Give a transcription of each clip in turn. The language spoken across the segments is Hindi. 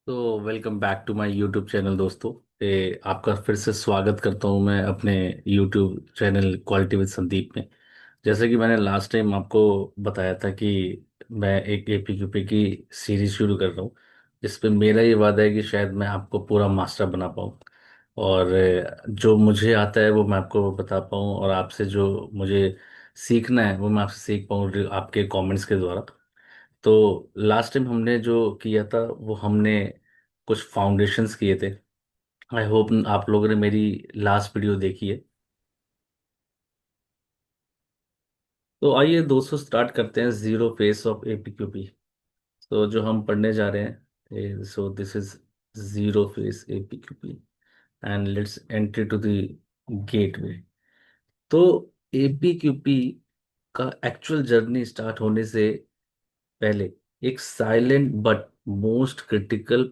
तो welcome back to my YouTube channel दोस्तों। आपका फिर से स्वागत करता हूं मैं अपने YouTube channel quality with Sandeep में। जैसे कि मैंने लास्ट टाइम आपको बताया था कि मैं एक एपीक्यूपी की सीरीज शुरू कर रहा हूं, जिस पे मेरा ये वादा है कि शायद मैं आपको पूरा मास्टर बना पाऊं और जो मुझे आता है वो मैं आपको बता पाऊं और आपसे जो मुझे सीखना है वो मैं आपसे सीख पाऊं आपके कमेंट्स के द्वारा। तो लास्ट टाइम हमने जो किया था वो हमने कुछ फाउंडेशंस किए थे। आई होप आप लोगों ने मेरी लास्ट वीडियो देखी है। तो आइए दोस्तों स्टार्ट करते हैं जीरो फेस ऑफ एपीक्यूपी। तो जो हम पढ़ने जा रहे हैं, so this is zero phase APQP and let's entry to the gateway. तो एपीक्यूपी का एक्चुअल जर्नी स्टार्ट होने से पहले एक silent but most critical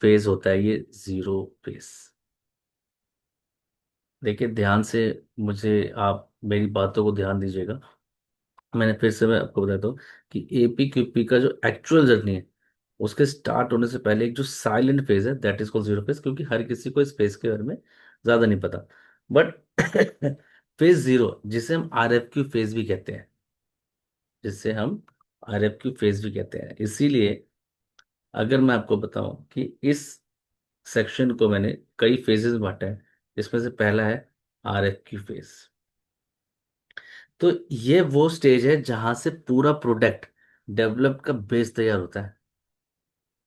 phase होता है, ये जीरो फेस। देखिए ध्यान से, मुझे आप मेरी बातों को ध्यान दीजिएगा। मैंने फिर से मैं आपको बताता हूँ कि एपीक्यूपी का जो एक्चुअल जर्नी है उसके स्टार्ट होने से पहले एक जो साइलेंट फेज है that is called zero phase, क्योंकि हर किसी को इस फेज के बारे में ज्यादा नहीं पता। बट फेज जीरो जिसे हम आरएफक्यू फेज भी कहते हैं, जिसे हम आरएफक्यू फेज भी कहते हैं, इसीलिए अगर मैं आपको बताऊं कि इस सेक्शन को मैंने कई फेजेस में बांटा है, जिसमें से पहला है आरएफक्यू फेज। तो ये वो स्टेज है जहां से पूरा प्रोडक्ट डेवलप का बेस तैयार होता है।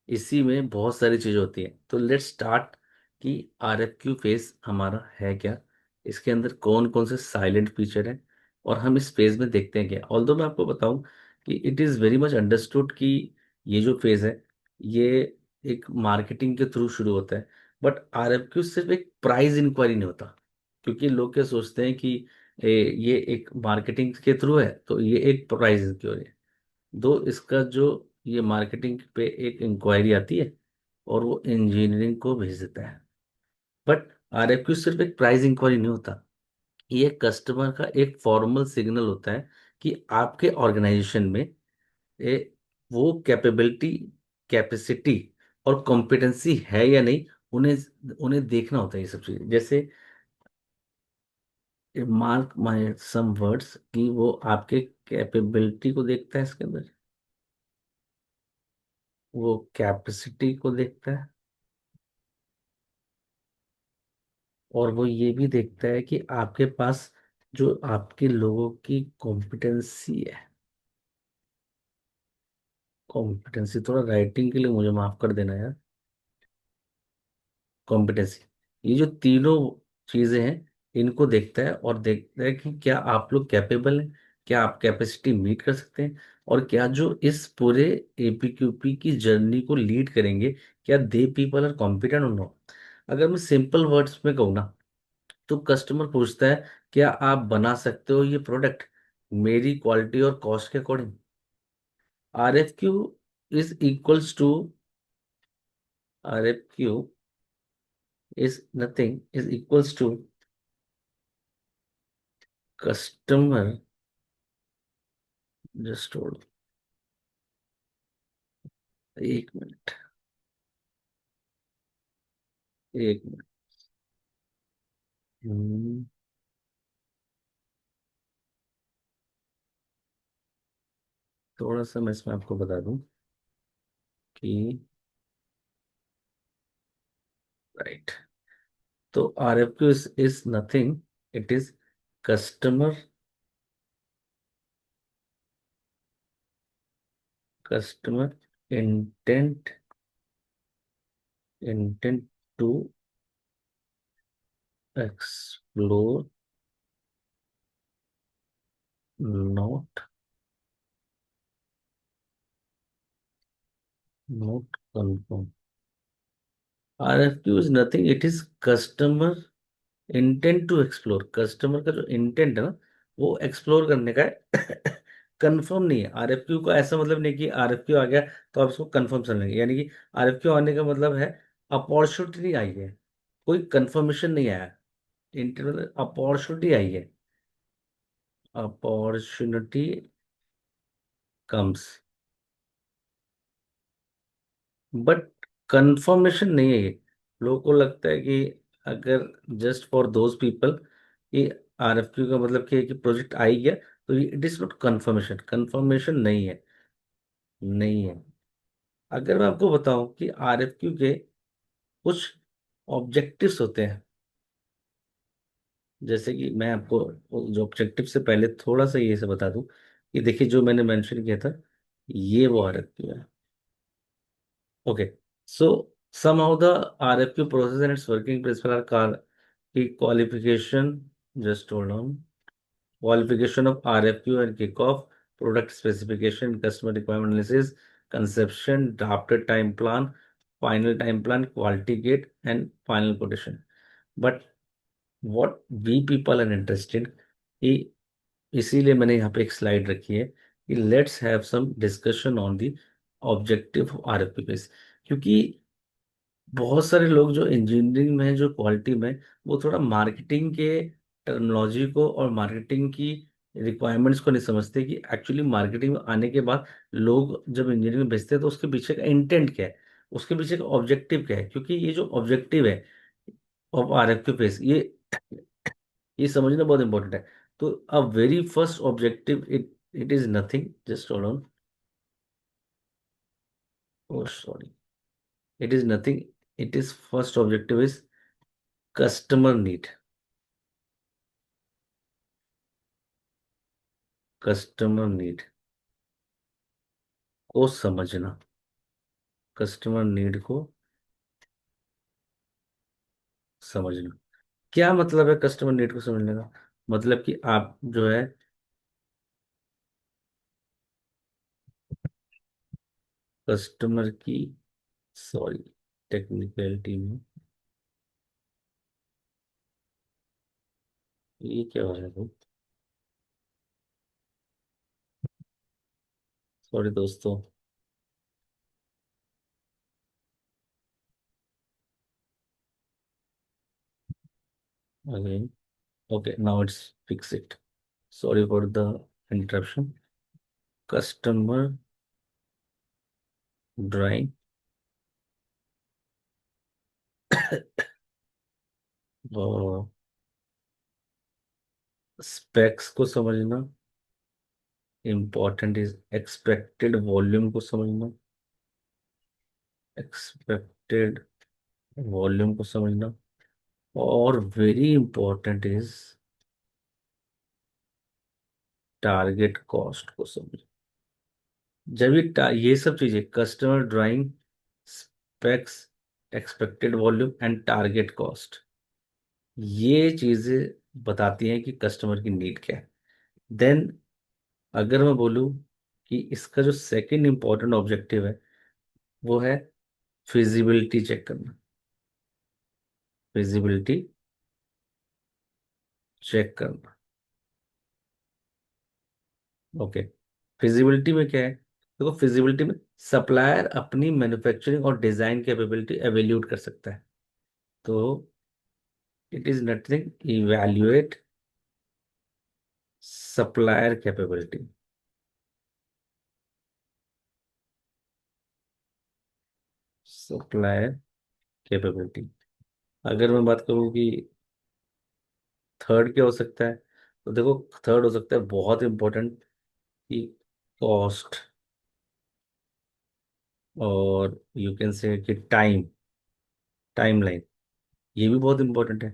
इसी में बहुत सारी चीजें होती हैं। तो लेट्स स्टार्ट कि आरएफक्यू फेज हमारा है क्या, इसके अंदर कौन कौन से साइलेंट फीचर हैं और हम इस फेज में देखते हैं क्या। ऑल्दो मैं आपको बताऊं कि it is very much understood कि ये जो फेज है ये एक मार्केटिंग के थ्रू शुरू होता है। बट आरएफक्यू सिर्फ एक प्राइस इंक्वायरी नहीं होता, क्योंकि लोग क्या सोचते हैं कि ये एक मार्केटिंग के थ्रू है तो ये एक प्राइस इंक्वायरी है। दो इसका जो ये मार्केटिंग पे एक इंक्वायरी आती है और वो इंजीनियरिंग को भेज देता है। बट आरएफक्यू सिर्फ एक प्राइस इंक्वायरी नहीं होता, ये कस्टमर का एक फॉर्मल सिग्नल होता है कि आपके ऑर्गेनाइजेशन में ए, वो कैपेबिलिटी, कैपेसिटी और कॉम्पिटेंसी है या नहीं। उन्हें उन्हें देखना होता है ये सब चीजें। जैसे मार्क माय सम वर्ड्स कि वो आपके कैपेबिलिटी को देखता है, इसके अंदर वो कैपेसिटी को देखता है और वो ये भी देखता है कि आपके पास जो आपके लोगों की कॉम्पिटेंसी है। कॉम्पिटेंसी, थोड़ा राइटिंग के लिए मुझे माफ कर देना यार। कॉम्पिटेंसी, ये जो तीनों चीजें हैं इनको देखता है और देखता है कि क्या आप लोग कैपेबल हैं, क्या आप कैपेसिटी मीट कर सकते हैं, और क्या जो इस पूरे एपीक्यूपी की जर्नी को लीड करेंगे, क्या दे पीपल आर कॉम्पिटेंट और नो। अगर मैं सिंपल वर्ड्स में कहूँ ना, तो कस्टमर पूछता है क्या आप बना सकते हो ये प्रोडक्ट मेरी क्वालिटी और कॉस्ट के according. RFQ is equals to, RFQ is nothing is equals to customer, just hold, एक मिनट, एक मिनट। हम्म, थोड़ा सा मैं इसमें आपको बता दूं कि राइट, तो RFQ is nothing, it is customer, customer intent, intent to explore, not, not confirm. RFQ is nothing, it is customer intent to explore. Customer का जो इंटेंट है ना वो एक्सप्लोर करने का है, कंफर्म नहीं है। आरएफक्यू का ऐसा मतलब नहीं कि आरएफक्यू आ गया तो आप इसको कंफर्म समझ लेंगे, यानी कि आरएफक्यू आने का मतलब है अपॉर्चुनिटी आई है, कोई कंफर्मेशन नहीं आया। इंटेंट अपॉर्चुनिटी आई है, अपॉर्चुनिटी कम्स, कंफर्मेशन नहीं है ये। लोगों को लगता है कि अगर जस्ट फॉर दोज पीपल, ये आरएफक्यू का मतलब क्या है कि प्रोजेक्ट आ ही गया, तो ये it is not confirmation. Confirmation नहीं है, नहीं है। अगर मैं आपको बताऊं कि आरएफक्यू के कुछ ऑब्जेक्टिव्स होते हैं, जैसे कि मैं आपको जो ऑब्जेक्टिव से पहले थोड़ा सा ये से बता दूं कि देखिए जो मैंने मेंशन किया था, ये वो आरएफक्यू है। Okay, so somehow the RFQ process and its working principle are key qualification. Just hold on. Qualification of RFQ and kickoff, product specification, customer requirement analysis, conception, drafted time plan, final time plan, quality gate, and final quotation. But what we people are interested, कि इसीलिए मैंने यहाँ पे एक स्लाइड रखी है कि let's have some discussion on the objective RFP base. क्योंकि बहुत सारे लोग जो इंजीनियरिंग में हैं, जो क्वालिटी में, वो थोड़ा मार्केटिंग के टर्मिनोलॉजी को और मार्केटिंग की रिक्वायरमेंट्स को नहीं समझते कि एक्चुअली मार्केटिंग में आने के बाद लोग जब इंजीनियरिंग में भेजते हैं तो उसके पीछे का इंटेंट क्या है, उसके पीछे का ऑब्जेक्टिव क्या है। क्योंकि ये जो ऑब्जेक्टिव है ऑफ आरएफक्यू फेस, ये समझना बहुत इंपॉर्टेंट है। तो a very first objective, it it is nothing, just hold on, oh sorry, it is nothing, it is first objective is customer need. Customer need को समझना, कस्टमर नीड को समझना। क्या मतलब है कस्टमर नीड को समझने का? मतलब कि आप जो है कस्टमर की, सॉरी, टेक्निकलिटी में ये क्या हो रहा है भाई, सॉरी दोस्तों। Again, okay, now it's fix it, sorry for the interruption. Customer drawing, और स्पेक्स को समझना, इम्पोर्टेंट इज एक्सपेक्टेड वॉल्यूम को समझना, एक्सपेक्टेड वॉल्यूम को समझना, और very important is target cost को समझना। जब ये सब चीजें, customer drawing, specs, expected volume and target cost, ये चीजें बताती हैं कि कस्टमर की नीड क्या है। देन अगर मैं बोलूं कि इसका जो सेकंड इंपॉर्टेंट ऑब्जेक्टिव है, वो है फिजिबिलिटी चेक करना। फिजिबिलिटी चेक करना, ओके। फिजिबिलिटी में क्या है? देखो, फिजिबिलिटी में सप्लायर अपनी मैन्युफैक्चरिंग और डिजाइन कैपेबिलिटी एवेल्यूट कर सकता है। तो it is nothing, evaluate supplier capability, supplier capability. अगर मैं बात करूं कि थर्ड क्या हो सकता है, तो देखो, थर्ड हो सकता है बहुत इंपॉर्टेंट, कि कॉस्ट, और यू कैन से कि टाइमलाइन, ये भी बहुत इंपॉर्टेंट है।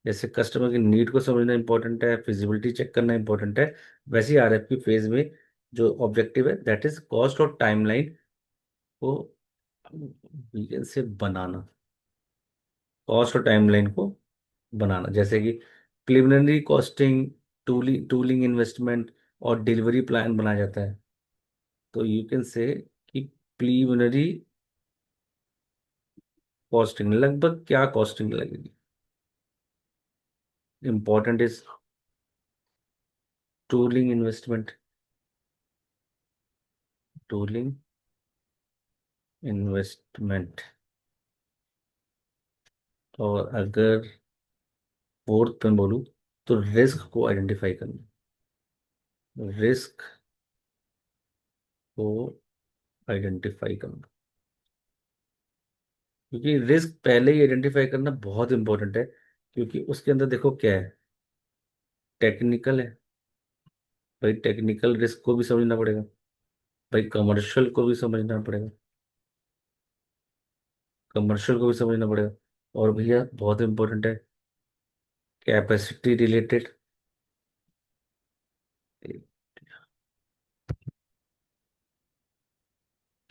जैसे कस्टमर की नीड को समझना इंपॉर्टेंट है, फिजिबिलिटी चेक करना इंपॉर्टेंट है, वैसे ही आरएफपी फेज में जो ऑब्जेक्टिव है दैट इज कॉस्ट और टाइमलाइन को वी कैन से बनाना, कॉस्ट और टाइमलाइन को बनाना। जैसे कि प्रिलिमिनरी कॉस्टिंग, टूलिंग इन्वेस्टमेंट और डिलीवरी प्लान बनाया जाता है। तो यू कैन से कि प्रिलिमिनरी कॉस्टिंग, लगभग क्या कॉस्टिंग लगेगी, important is tooling investment, tooling investment. और अगर फोर्थ में बोलूँ, तो रिस्क को आइडेंटिफाई करना, रिस्क को आइडेंटिफाई करना। क्योंकि रिस्क पहले ही आइडेंटिफाई करना बहुत इंपॉर्टेंट है, क्योंकि उसके अंदर देखो क्या है, टेक्निकल है, भाई टेक्निकल रिस्क को भी समझना पड़ेगा, भाई कमर्शियल को भी समझना पड़ेगा, कमर्शियल को भी समझना पड़ेगा, और भैया बहुत इंपॉर्टेंट है, capacity related,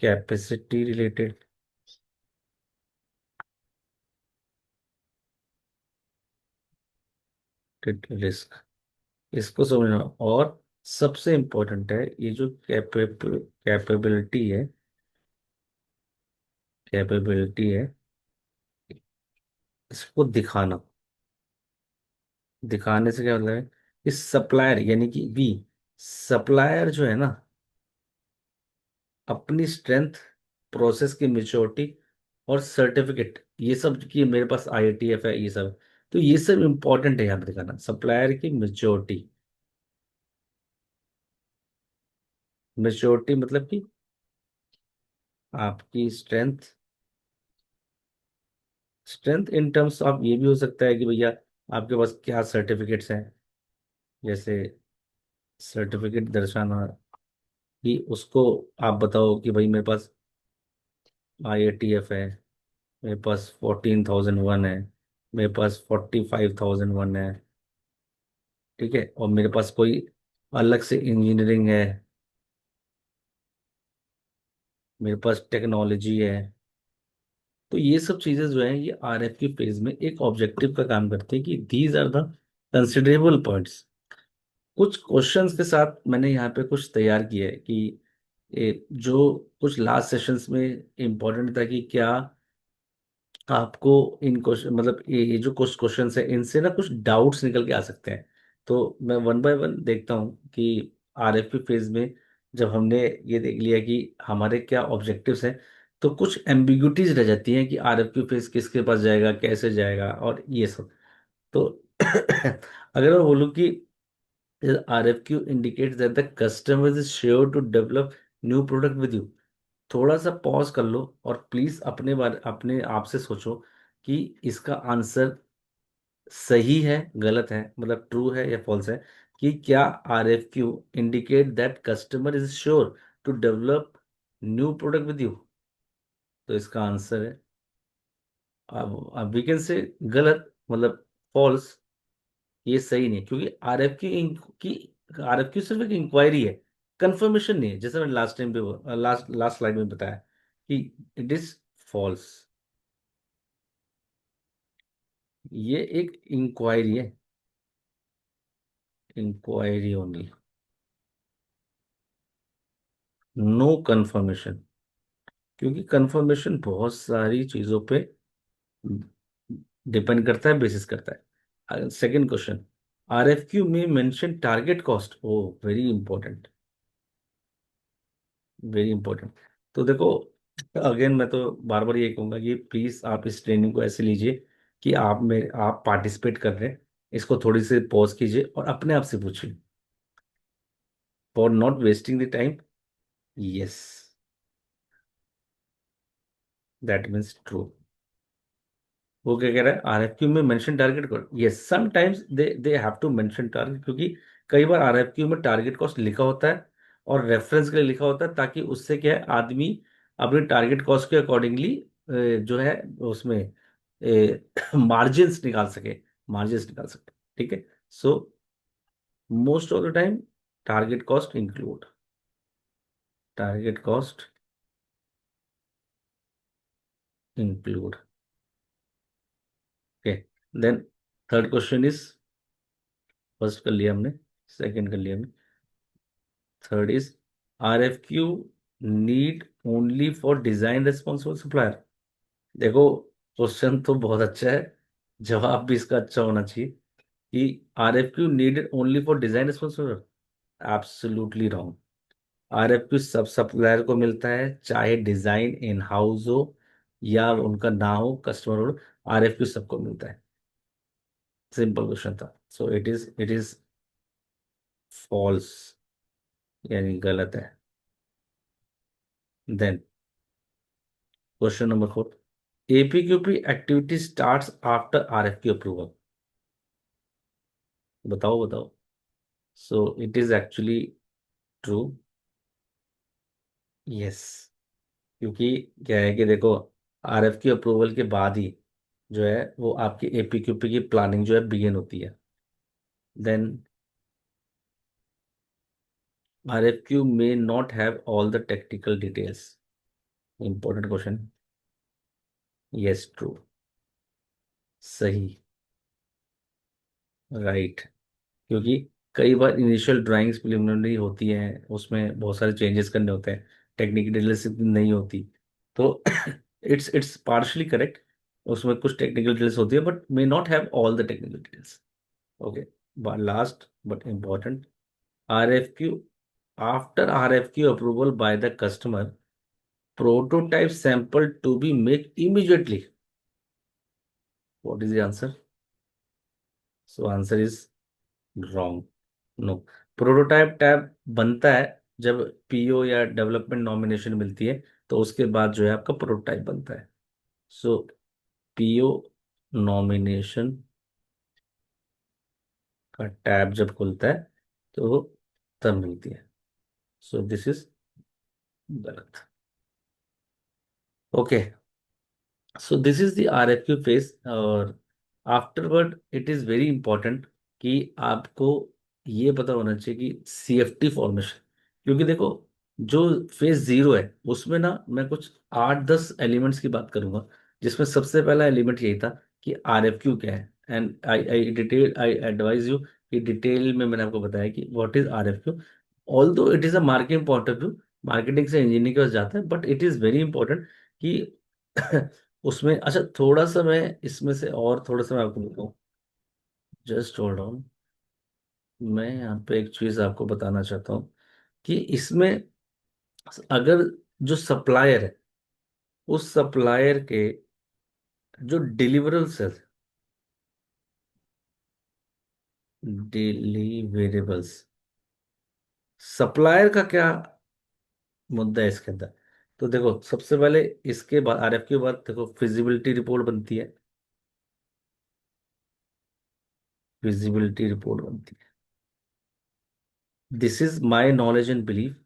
capacity related risk, इसको समझना। और सबसे इंपॉर्टेंट है ये जो कैपेबिलिटी है, कैपेबिलिटी है, इसको दिखाना, दिखाने से क्या मतलब है, इस सप्लायर यानी कि वी, सप्लायर जो है ना, अपनी स्ट्रेंथ, प्रोसेस की मेच्योरिटी और सर्टिफिकेट, ये सब कि मेरे पास आईआईटीएफ है, ये सब, तो ये सब इंपॉर्टेंट है यहाँ पे दिखाना, सप्लायर की मेच्योरिटी। मेच्योरिटी मतलब कि आपकी strength, strength in terms of ये भी हो सकता है कि भैया आपके पास क्या सर्टिफिकेट्स हैं, जैसे सर्टिफिकेट दर्शाना कि उसको आप बताओ कि भाई मेरे पास आईआईटीएफ है, मेरे पास 14,001 है, मेरे पास 45,001 है, ठीक है, और मेरे पास कोई अलग से इंजीनियरिंग है, मेरे पास टेक्नोलॉजी है। तो ये सब चीजें जो है ये आरएफक्यू फेज में एक ऑब्जेक्टिव का काम करती है कि these are the considerable points. कुछ क्वेश्चंस के साथ मैंने यहाँ पे कुछ तैयार किया है कि जो कुछ लास्ट सेशंस में इम्पोर्टेंट था कि क्या आपको इन क्वेश्चन मतलब ये जो कुछ क्वेश्चंस है इनसे ना कुछ डाउट्स निकल के आ सकते हैं। तो मैं वन बाय वन देखता हूँ कि आरएफपी फेज में जब हमने ये देख लिया कि हमारे क्या ऑब्जेक्टिव्स हैं, तो कुछ एम्बिग्युटीज रह जाती हैं कि आरएफक्यू फेज किसके पास जाएगा, कैसे जाएगा, और ये सब। तो अगर मैं बोलूँ कि RFQ indicates that the customer is sure to develop new product with you, थोड़ा सा पॉज कर लो और प्लीज अपने बारे अपने आप से सोचो कि इसका आंसर सही है, गलत है, मतलब ट्रू है या फॉल्स है, कि क्या RFQ indicate that customer is sure to develop new product with you. तो इसका आंसर है, अब वी कैन से गलत, मतलब फॉल्स, ये सही नहीं है, क्योंकि की आरएफक्यू सिर्फ एक इंक्वायरी है, कंफर्मेशन नहीं है, जैसे मैंने लास्ट टाइम पे लास्ट लास्ट स्लाइड में बताया कि इट इज फॉल्स। ये एक इंक्वायरी है, इंक्वायरी ओनली, नो कंफर्मेशन, क्योंकि कंफर्मेशन बहुत सारी चीजों पे डिपेंड करता है, बेसिस करता है। सेकंड क्वेश्चन, आरएफक्यू में मेंशन टारगेट कॉस्ट, ओ वेरी इंपॉर्टेंट, वेरी इंपॉर्टेंट। तो देखो, अगेन मैं तो बार बार ये कहूंगा कि प्लीज आप इस ट्रेनिंग को ऐसे लीजिए कि आप पार्टिसिपेट कर रहे हैं, इसको थोड़ी सी पॉज कीजिए और अपने आप से पूछिए, for not wasting the time. Yes, that means true. वो क्या कह रहा है, आरएफक्यू में mention target cost, yes sometimes they they have to mention target, क्योंकि कई बार आरएफक्यू में टारगेट कॉस्ट लिखा होता है और रेफरेंस के लिए लिखा होता है, ताकि उससे क्या है, आदमी अपने टारगेट कॉस्ट के अकॉर्डिंगली जो है उसमें मार्जिन्स निकाल सके, मार्जिन्स निकाल सके, ठीक है। So most of the time target cost include, target cost include, okay. Then third question is, first कर लिया हमने, सेकंड कर लिया हमने, third is RFQ need only for design responsible supplier. देखो, क्वेश्चन तो बहुत अच्छा है, जवाब भी इसका अच्छा होना चाहिए कि RFQ needed only for design responsible, absolutely wrong. RFQ सब सप्लायर को मिलता है, चाहे डिजाइन इन हाउस हो या उनका ना हो, कस्टमर हो, आरएफक्यू सबको मिलता है। सिंपल क्वेश्चन था, सो इट इज फॉल्स, यानी गलत है। Then question number 4, APQP activity starts after RFQ approval. बताओ बताओ। So it is actually true. Yes. क्योंकि क्या है कि देखो, आरएफक्यू अप्रूवल के बाद ही जो है वो आपकी एपीक्यूपी की प्लानिंग जो है बिगिन होती है। Then RFQ may not have all the technical details. Important question. Yes, true. सही। राइट। क्योंकि कई बार इनिशियल ड्राइंग्स प्रिलिमिनरी होती हैं, उसमें बहुत सारे चेंजेस करने होते हैं, टेक्निकल डिटेल्स इतनी नहीं होती। तो इट्स पार्शली करेक्ट। उसमें कुछ टेक्निकल डिटेल्स होती है but may not have all the technical details. Okay. Last but important. RFQ, after RFQ approval by the customer, prototype sample to be made immediately. What is the answer? So answer is wrong. No. Prototype tab बनता है जब पीओ या डेवलपमेंट नॉमिनेशन मिलती है, तो उसके बाद जो है आपका प्रोटोटाइप बनता है। सो पीओ नॉमिनेशन का टैब जब खुलता है तो तब मिलती है। सो दिस इज गलत। Okay. So this is the RFQ phase. और afterward it is very important कि आपको ये पता होना चाहिए कि CFT फॉर्मेशन। क्योंकि देखो, जो फेज जीरो है उसमें ना मैं कुछ 8-10 एलिमेंट्स की बात करूंगा, जिसमें सबसे पहला एलिमेंट यही था कि RFQ क्या है। एंड आई एडवाइज यू कि डिटेल में मैंने आपको बताया कि what is RFQ। Although it is a marketing point of view, marketing से इंजीनियरिंग के पास जाता है, but it is very important कि उसमें अच्छा थोड़ा सा मैं इसमें से और थोड़ा सा मैं आपको बताऊं। Just hold on. मैं यहाँ पे एक चीज आपको बताना चाहता हूँ कि इसमें अगर जो सप्लायर है, उस सप्लायर के जो डिलीवरेबल्स है, डिलीवरेबल्स, सप्लायर का क्या मुद्दा है इसके अंदर। तो देखो, सबसे पहले इसके बाद RFQ के बाद देखो फिजिबिलिटी रिपोर्ट बनती है। फिजिबिलिटी रिपोर्ट बनती है। This is my knowledge and belief.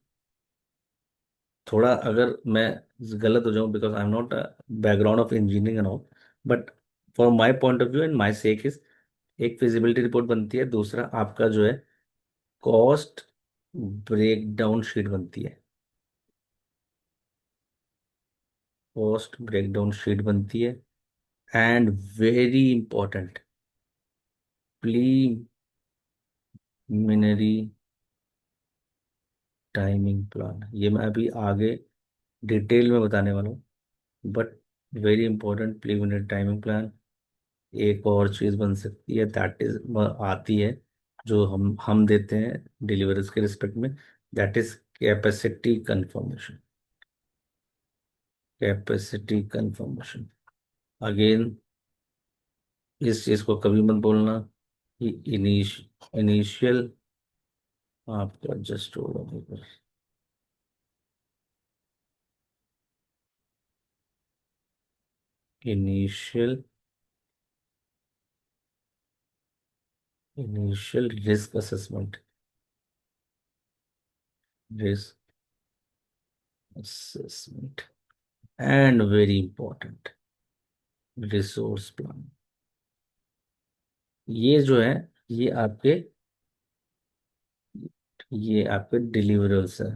थोड़ा अगर मैं गलत हो जाऊं, because I am not background of engineering and all, but for my point of view and my sec is, एक फिजिबिलिटी रिपोर्ट बनती है, दूसरा आपका जो है कॉस्ट ब्रेकडाउन शीट बनती है। कॉस्ट ब्रेकडाउन शीट बनती है। And very important, preliminary timing plan. ये मैं अभी आगे डिटेल में बताने वाला हूँ, but very important preliminary timing plan. एक और चीज बन सकती है, दैट इज आती है जो हम देते हैं डिलीवरीज के रिस्पेक्ट में, that is capacity confirmation. Capacity confirmation. Again, इस चीज को कभी मत बोलना कि इनिशियल, आपका जस्ट होगा initial, initial risk assessment. Risk assessment. And very important, resource plan. ये जो है, ये आपके ये आपके डिलीवरेबल्स है।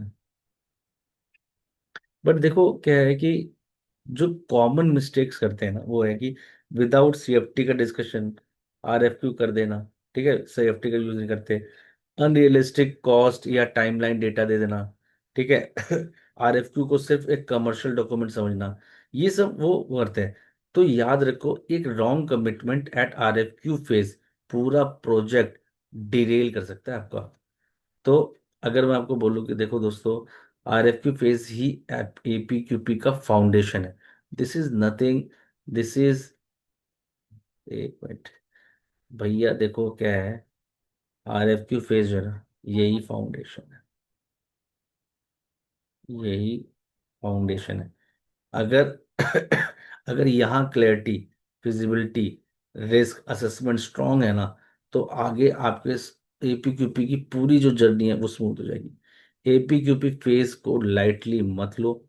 बट देखो क्या है कि जो कॉमन मिस्टेक्स करते हैं ना, वो है कि विदाउट CFT का डिस्कशन RFQ कर देना। ठीक है, CFT का यूज नहीं करते। अनरियलिस्टिक कॉस्ट या टाइमलाइन डेटा दे देना। ठीक है। RFQ को सिर्फ एक कमर्शियल डॉक्यूमेंट समझना, ये सब वो करते हैं। तो याद रखो, एक wrong commitment at RFQ phase पूरा प्रोजेक्ट डिरेल कर सकता है आपका। तो अगर मैं आपको बोलूं कि देखो दोस्तों, RFQ फेज ही APQP का फाउंडेशन है। This is nothing. This is, एक मिनट भैया, देखो क्या है, RFQ फेज जो है ना, यही फाउंडेशन है। यही फाउंडेशन है। अगर अगर यहाँ clarity, feasibility, risk assessment strong है ना, तो आगे आपके एपीक्यूपी की पूरी जो जर्नी है वो स्मूथ हो जाएगी। एपीक्यूपी फेज को लाइटली मत लो,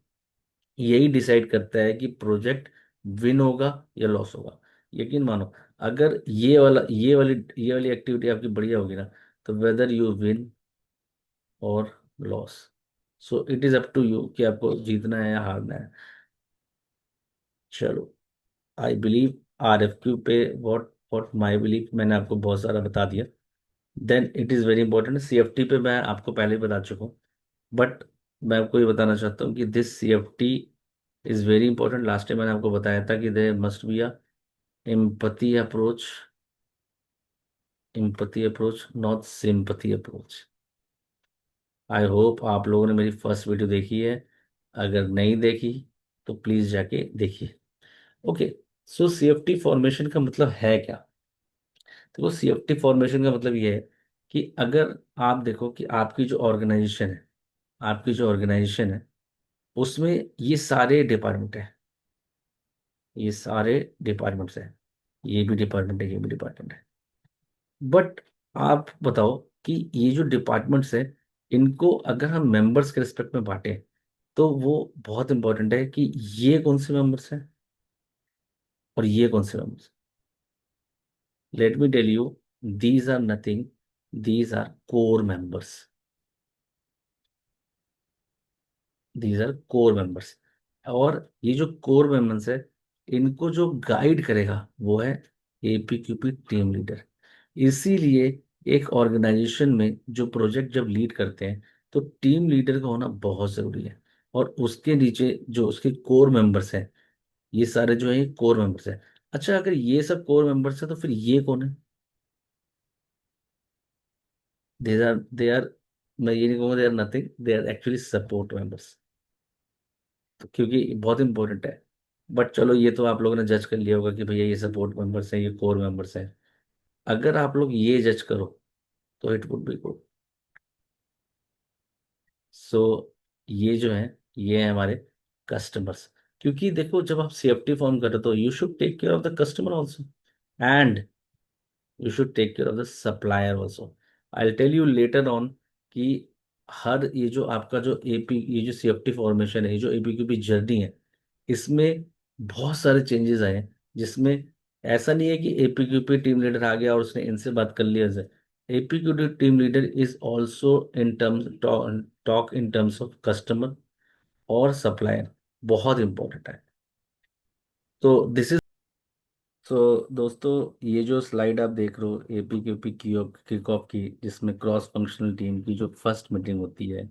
यही डिसाइड करता है कि प्रोजेक्ट विन होगा या लॉस होगा। यकीन मानो, अगर ये वाली एक्टिविटी आपकी बढ़िया होगी ना, तो वेदर यू विन और loss, so it is up to you कि आपको जीतना है या हारना है। चलो, आई बिलीव आरएफक्यू पे, व्हाट व्हाट माई बिलीव मैंने आपको बहुत सारा बता दिया। Then it is very important, CFT पे मैं आपको पहले ही बता चुका हूँ, बट मैं आपको ये बताना चाहता हूँ कि this CFT is very important. Last time मैंने आपको बताया था कि there must be a empathy approach, empathy approach not sympathy approach. I hope आप लोगों ने मेरी फर्स्ट वीडियो देखी है, अगर नहीं देखी तो प्लीज़ जाके देखिए। ओके, सो सीएफटी फॉर्मेशन का मतलब है क्या? तो वो सीएफटी फॉर्मेशन का मतलब ये है कि अगर आप देखो कि आपकी जो ऑर्गेनाइजेशन है उसमें ये सारे डिपार्टमेंट है, ये सारे डिपार्टमेंट्स हैं, ये भी डिपार्टमेंट है, ये भी डिपार्टमेंट है। बट आप बताओ कि ये जो डिपार्टमेंट्स है, इनको अगर हम मेंबर्स के रिस्पेक्ट में बांटें, तो वो बहुत इंपॉर्टेंट है कि ये कौन से मेंबर्स हैं और ये कौन से members. Let me tell you, these are nothing, these are core members, these are core members. और ये जो कोर मेंबर्स है, इनको जो गाइड करेगा वो है एपीक्यूपी टीम लीडर। इसीलिए एक ऑर्गेनाइजेशन में जो प्रोजेक्ट जब लीड करते हैं, तो टीम लीडर का होना बहुत जरूरी है। और उसके नीचे जो उसके कोर मेंबर्स हैं, ये सारे जो है कोर मेंबर्स हैं। अच्छा, अगर ये सब कोर मेंबर्स हैं तो फिर ये कौन है? दे आर मैं ये नहीं कहूँगा they are nothing, they are actually support members. तो क्योंकि बहुत इंपॉर्टेंट है। बट चलो, ये तो आप लोगों ने जज कर लिया होगा कि भैया ये सपोर्ट मेंबर्स हैं, ये कोर मेंबर्स हैं। अगर आप लोग ये जज करो तो इट वुड बी गुड। सो ये जो है, ये है हमारे कस्टमर्स। क्योंकि देखो, जब आप सेफ्टी फॉर्म कर रहे हो तो you should take care of the customer also, and you should take care of the supplier also. I tell you later on कि हर ये जो आपका जो एपी, ये जो सेफ्टी फॉर्मेशन है, ये जो एपीक्यूपी जर्नी है, इसमें बहुत सारे चेंजेस आए हैं। जिसमें ऐसा नहीं है कि एपीक्यूपी टीम लीडर आ गया और उसने इनसे बात कर लिया। APQP team leader is also in terms, talk in terms of customer और सप्लायर, बहुत इंपॉर्टेंट है। तो दिस इज, तो दोस्तों, ये जो स्लाइड आप देख रहे हो एपीक्यूपी किक ऑफ की, जिसमें क्रॉस फंक्शनल टीम की जो फर्स्ट मीटिंग होती है,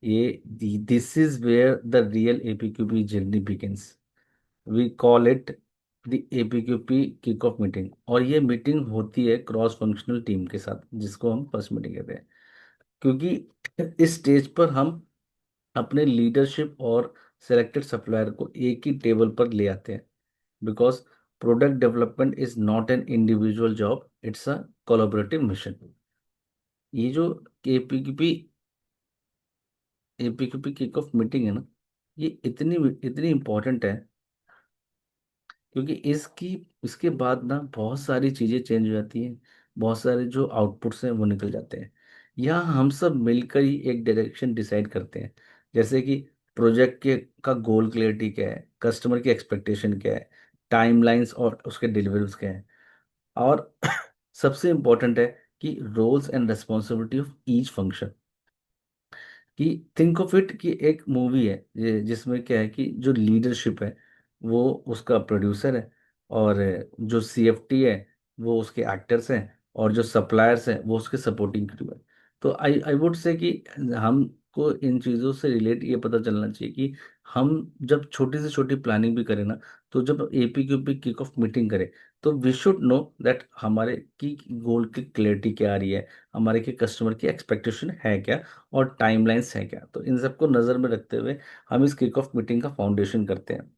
ये this is where the real APQP journey begins. We call it the APQP kick off meeting. और ये मीटिंग होती है क्रॉस फंक्शनल टीम के साथ, जिसको हम फर्स्ट मीटिंग कहते हैं। क्योंकि इस स्टेज पर हम अपने लीडरशिप और सेलेक्टेड सप्लायर को एक ही टेबल पर ले आते हैं। Because product development is not an individual job, it's a collaborative mission. ये जो एपीक्यूपी एपीक्यूपी किक ऑफ मीटिंग है ना, ये इतनी इतनी इंपॉर्टेंट है, क्योंकि इसके बाद ना बहुत सारी चीज़ें चेंज हो जाती हैं, बहुत सारे जो आउटपुट्स हैं वो निकल जाते हैं। यहाँ हम सब मिलकर ही एक डायरेक्शन डिसाइड करते हैं। जैसे कि प्रोजेक्ट के का गोल क्लियरिटी क्या है, कस्टमर की एक्सपेक्टेशन क्या है, टाइमलाइंस और उसके डिलीवरीज क्या है। और सबसे इम्पोर्टेंट है कि roles and responsibility of each function. कि थिंक ऑफ इट कि एक मूवी है जिसमें क्या है कि जो लीडरशिप है वो उसका प्रोड्यूसर है, और जो सीएफटी है वो उसके एक्टर्स हैं, और जो सप्लायर्स हैं वो उसके सपोर्टिंग क्रू है। तो आई आई वुड से कि हमको इन चीज़ों से रिलेट ये पता चलना चाहिए कि हम जब छोटी से छोटी प्लानिंग भी करें ना, तो जब एपीक्यूपी किक ऑफ मीटिंग करें, तो वी शुड नो दैट हमारे की गोल की क्लैरिटी क्या आ रही है, हमारे के कस्टमर की एक्सपेक्टेशन है क्या, और टाइमलाइंस है क्या। तो इन सबको नज़र में रखते हुए हम इस किक ऑफ मीटिंग का फाउंडेशन करते हैं।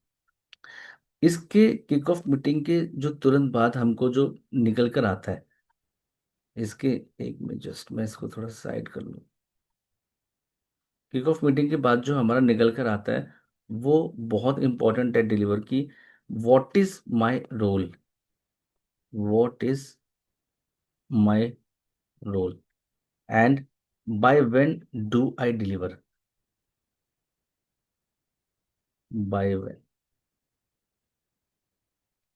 इसके किक ऑफ मीटिंग के जो तुरंत बाद हमको जो निकल कर आता है, इसके एक मिनट, जस्ट मैं इसको थोड़ा साइड कर लूँ। किक ऑफ मीटिंग के बाद जो हमारा निकल कर आता है वो बहुत इंपॉर्टेंट है डिलीवर की। What is my role, what is my role, and by when do I deliver, by when,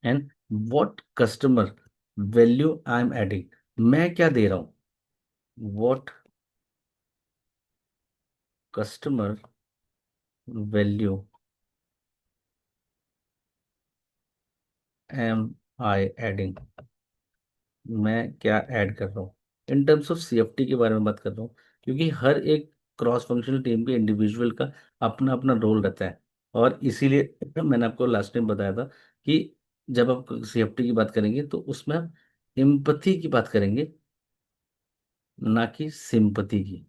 and what customer value I am adding, मैं क्या दे रहा हूँ, what customer value am I adding, मैं क्या ऐड कर रहा हूँ। इन टर्म्स ऑफ सीएफटी के बारे में बात कर रहा हूँ, क्योंकि हर एक क्रॉस फंक्शनल टीम के इंडिविजुअल का अपना अपना रोल रहता है। और इसीलिए मैंने आपको लास्ट टाइम बताया था कि जब आप सीएफटी की बात करेंगे तो उसमें आप एम्पथी की बात करेंगे, ना कि सिंपथी की।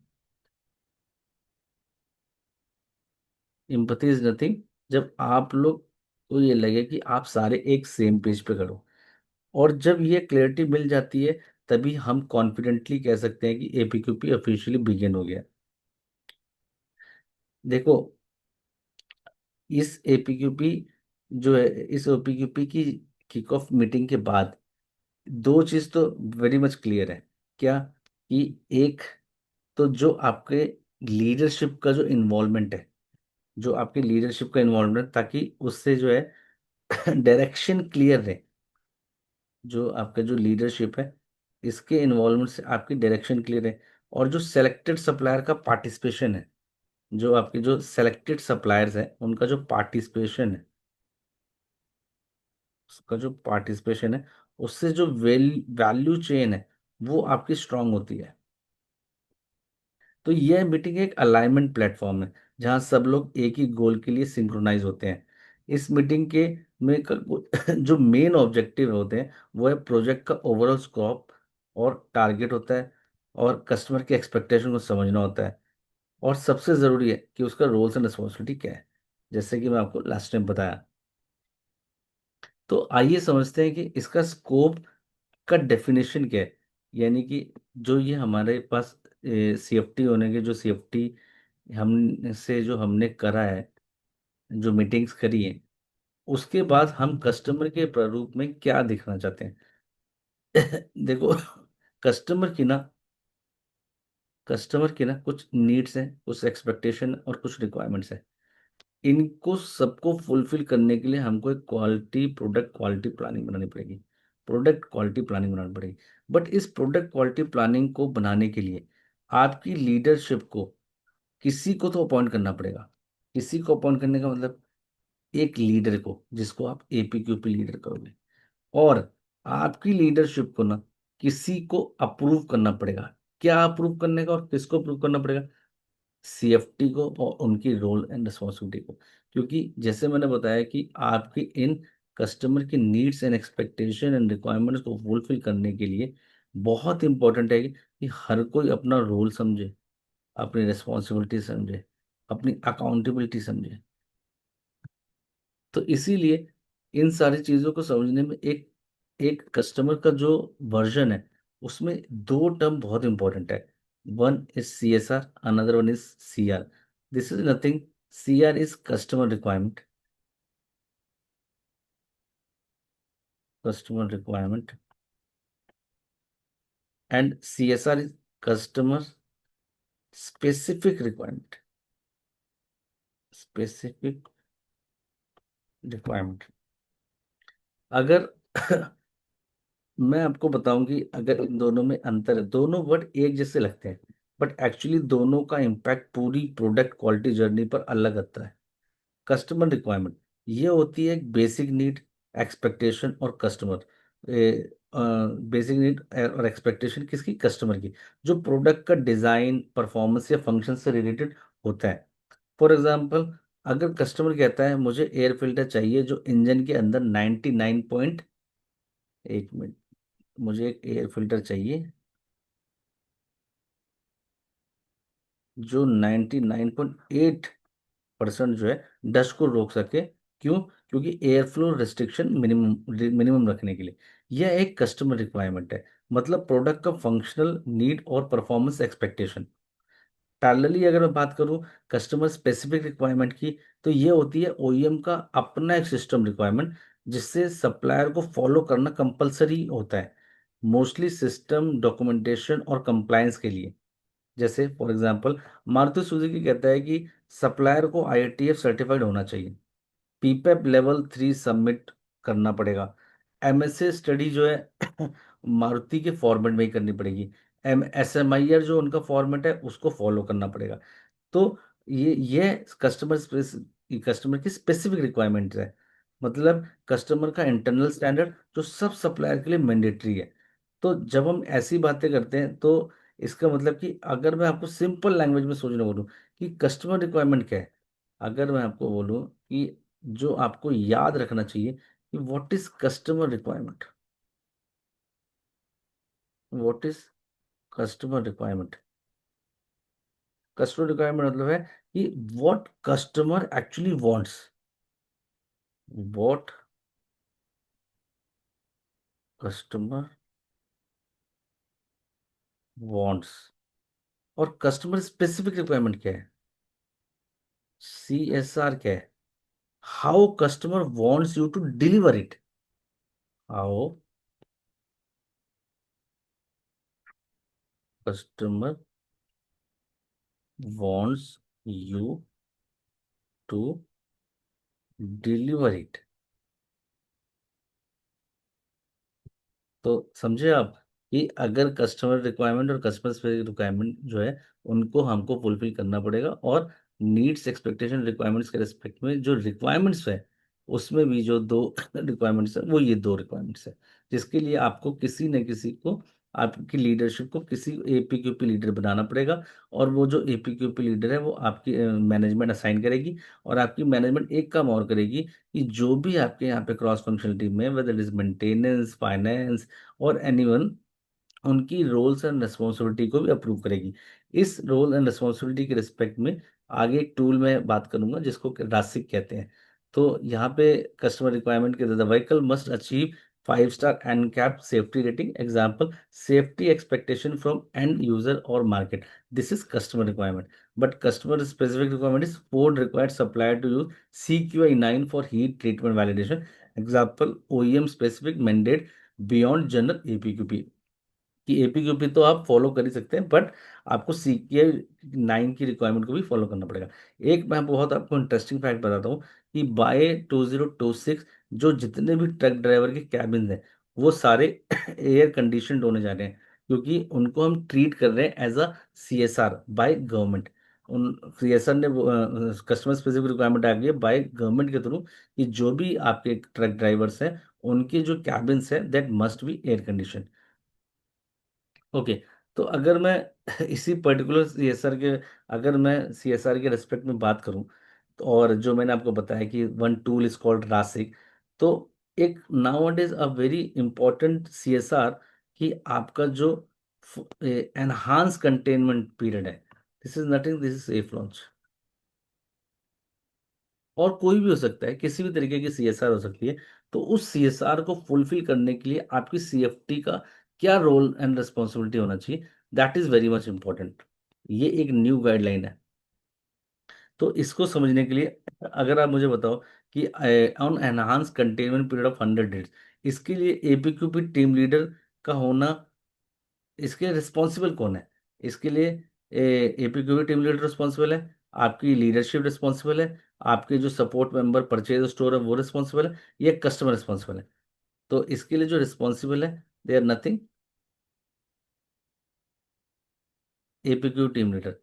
एम्पथी इज नथिंग, जब आप लोग को ये लगे कि आप सारे एक सेम पेज पे खड़ो, और जब ये क्लैरिटी मिल जाती है, तभी हम कॉन्फिडेंटली कह सकते हैं कि एपीक्यूपी ऑफिशियली बिगिन हो गया। देखो, इस एपीक्यूपी जो है, इस ओपीक्यूपी की किक ऑफ मीटिंग के बाद दो चीज तो वेरी मच क्लियर है। क्या? कि एक तो जो आपके लीडरशिप का जो इन्वॉल्वमेंट है, जो आपकी लीडरशिप का इन्वॉल्वमेंट, ताकि उससे जो है डायरेक्शन क्लियर रहे। जो आपका जो लीडरशिप है, इसके इन्वॉल्वमेंट से आपकी डायरेक्शन क्लियर है। और जो सेलेक्टेड सप्लायर का पार्टिसिपेशन है, जो आपके जो सेलेक्टेड सप्लायर्स हैं उनका जो पार्टिसिपेशन है, उसका जो पार्टिसिपेशन है, उससे जो वैल्यू चेन है वो आपकी स्ट्रांग होती है। तो यह मीटिंग एक अलाइनमेंट प्लेटफॉर्म है, जहां सब लोग एक ही गोल के लिए सिंक्रोनाइज होते हैं। इस मीटिंग के में जो मेन ऑब्जेक्टिव होते हैं वो है प्रोजेक्ट का ओवरऑल स्कोप और टारगेट होता है, और कस्टमर के एक्सपेक्टेशन को समझना होता है, और सबसे ज़रूरी है कि उसका रोल्स एंड रिस्पॉन्सिबिलिटी क्या है, जैसे कि मैं आपको लास्ट टाइम बताया। तो आइए समझते हैं कि इसका स्कोप का डेफिनेशन क्या है। यानी कि जो ये हमारे पास सीएफटी होने के, जो सीएफटी हम से जो हमने करा है, जो मीटिंग्स करी है, उसके बाद हम कस्टमर के प्रारूप में क्या दिखना चाहते हैं। देखो, कस्टमर की ना कस्टमर की कुछ नीड्स हैं, कुछ एक्सपेक्टेशन और कुछ रिक्वायरमेंट्स हैं। इनको सबको फुलफिल करने के लिए हमको एक प्रोडक्ट क्वालिटी प्लानिंग बनानी पड़ेगी, प्रोडक्ट क्वालिटी प्लानिंग बनानी पड़ेगी। बट इस प्रोडक्ट क्वालिटी प्लानिंग को बनाने के लिए आपकी लीडरशिप को किसी को तो अपॉइंट करना पड़ेगा। किसी को अपॉइंट करने का मतलब एक लीडर को, जिसको आप एपीक्यूपी लीडर करोगे। और आपकी लीडरशिप को ना किसी को अप्रूव करना पड़ेगा। क्या अप्रूव करने का और किसको अप्रूव करना पड़ेगा? सीएफटी को और उनकी रोल एंड रिस्पॉन्सिबिलिटी को। क्योंकि जैसे मैंने बताया कि आपकी इन कस्टमर की needs and expectation and requirements को फुलफिल करने के लिए बहुत इंपॉर्टेंट है कि हर कोई अपना रोल समझे, अपनी रिस्पॉन्सिबिलिटी समझे, अपनी अकाउंटेबिलिटी समझे। तो इसीलिए इन सारी चीज़ों को समझने में एक एक कस्टमर का जो वर्जन है, उसमें दो टर्म बहुत इंपॉर्टेंट है। One is CSR, another one is CR। This is nothing, CR is customer requirement, customer requirement, and CSR is customer specific requirement, specific requirement. अगर मैं आपको बताऊं कि अगर इन दोनों में अंतर है, दोनों वर्ड एक जैसे लगते हैं, बट एक्चुअली दोनों का इम्पैक्ट पूरी प्रोडक्ट क्वालिटी जर्नी पर अलग आता है। कस्टमर रिक्वायरमेंट ये होती है एक बेसिक नीड, एक्सपेक्टेशन और कस्टमर, बेसिक नीड और एक्सपेक्टेशन किसकी? कस्टमर की, जो प्रोडक्ट का डिजाइन, परफॉर्मेंस या फंक्शन से रिलेटेड होता है। फॉर एग्जाम्पल, अगर कस्टमर कहता है मुझे एयर फिल्टर चाहिए जो इंजन के अंदर 99 पॉइंट, एक मिनट, मुझे एक एयर फिल्टर चाहिए जो 99.8% जो है डस्ट को रोक सके। क्यों? क्योंकि air flow restriction minimum minimum रखने के लिए। यह एक कस्टमर रिक्वायरमेंट है, मतलब प्रोडक्ट का फंक्शनल नीड और परफॉर्मेंस एक्सपेक्टेशन। पैरेलली अगर मैं बात करूं कस्टमर स्पेसिफिक रिक्वायरमेंट की, तो ये होती है ओईएम का अपना एक सिस्टम रिक्वायरमेंट, जिससे सप्लायर को फॉलो करना कंपलसरी होता है, मोस्टली सिस्टम डॉक्यूमेंटेशन और कंप्लायंस के लिए। जैसे फॉर एग्जांपल मारुति सुजुकी कहता है कि सप्लायर को आईआईटीएफ सर्टिफाइड होना चाहिए, पीपेप लेवल 3 सबमिट करना पड़ेगा, एमएसए स्टडी जो है मारुति के फॉर्मेट में ही करनी पड़ेगी, एम एसएमआईआर जो उनका फॉर्मेट है उसको फॉलो करना पड़ेगा। तो ये कस्टमर की स्पेसिफिक रिक्वायरमेंट है, मतलब कस्टमर का इंटरनल स्टैंडर्ड जो सब सप्लायर के लिए मैंडेटरी है। तो जब हम ऐसी बातें करते हैं तो इसका मतलब कि अगर मैं आपको सिंपल लैंग्वेज में सोचना बोलूँ कि कस्टमर रिक्वायरमेंट क्या है, अगर मैं आपको बोलूँ कि जो आपको याद रखना चाहिए कि what is customer requirement, what is customer requirement, customer requirement मतलब है कि what customer actually wants, what customer wants, और कस्टमर स्पेसिफिक रिक्वायरमेंट क्या है, सीएसआर क्या है, how customer wants you to deliver it, how customer wants you to deliver it. तो समझे आप कि अगर कस्टमर रिक्वायरमेंट और कस्टमर स्पेसिफिक रिक्वायरमेंट जो है उनको हमको फुलफिल करना पड़ेगा, और नीड्स एक्सपेक्टेशन रिक्वायरमेंट्स के रिस्पेक्ट में जो रिक्वायरमेंट्स है उसमें भी जो दो रिक्वायरमेंट्स है वो ये दो रिक्वायरमेंट्स है, जिसके लिए आपको किसी न किसी को, आपकी लीडरशिप को किसी एपीक्यूपी लीडर बनाना पड़ेगा, और वो जो एपीक्यूपी लीडर है वो आपकी मैनेजमेंट असाइन करेगी, और आपकी मैनेजमेंट एक काम और करेगी कि जो भी आपके यहाँ पे क्रॉस फंक्शनल टीम में वेदर इज मेंटेनेंस, फाइनेंस और एनीवन, उनकी रोल्स एंड रिस्पॉन्सिबिलिटी को भी अप्रूव करेगी। इस रोल एंड रिस्पॉन्सिबिलिटी के रिस्पेक्ट में आगे एक टूल में बात करूंगा जिसको रासिक कहते हैं। तो यहाँ पे कस्टमर रिक्वायरमेंट के the vehicle must achieve 5 star and cap safety rating, example safety expectation from end user और market, this is customer requirement. But customer specific requirement is Ford required supplier to use CQI 9 for heat treatment validation, example OEM specific mandate beyond general APQP. कि एपीक्यूपी तो आप फॉलो कर ही सकते हैं, बट आपको CQI 9 की रिक्वायरमेंट को भी फॉलो करना पड़ेगा। एक मैं बहुत आपको इंटरेस्टिंग फैक्ट बताता हूँ कि बाय 2026 जो जितने भी ट्रक ड्राइवर के कैबिन हैं वो सारे एयर कंडीशनड होने जा रहे हैं, क्योंकि उनको हम ट्रीट कर रहे हैं as a CSR by government. उन CSR ने कस्टमर स्पेसिफिक रिक्वायरमेंट आ गई है बाय गवर्नमेंट के थ्रू कि जो भी आपके ट्रक ड्राइवर्स हैं उनके जो कैबिन्स हैं that must be air condition. Okay. तो अगर मैं इसी पर्टिकुलर सीएसआर के, अगर मैं सीएसआर के रेस्पेक्ट में बात करूं, तो और जो मैंने आपको बताया कि वन टूल इज कॉल्ड रासिक, तो एक now is a very important CSR कि आपका जो एनहांस कंटेनमेंट पीरियड है, this is nothing, this is safe launch, और कोई भी हो सकता है, किसी भी तरीके की सीएसआर हो सकती है। तो उस सीएसआर को फुलफिल करने के लिए आपकी सीएफटी का क्या रोल एंड रिस्पॉन्सिबिलिटी होना चाहिए, that is very much important. ये एक न्यू गाइडलाइन है। तो इसको समझने के लिए अगर आप मुझे बताओ कि on enhance containment period of 100 days, इसके लिए एपीक्यूपी टीम लीडर का होना, इसके रिस्पॉन्सिबल कौन है, इसके लिए एपीक्यूपी टीम लीडर रिस्पॉन्सिबल है, आपकी लीडरशिप रिस्पॉन्सिबल है, आपके जो सपोर्ट मेंबर परचेज स्टोर है वो रिस्पॉन्सिबल है, ये कस्टमर रिस्पॉन्सिबल है। तो इसके लिए जो रिस्पॉन्सिबल है they are nothing, APQ team leader.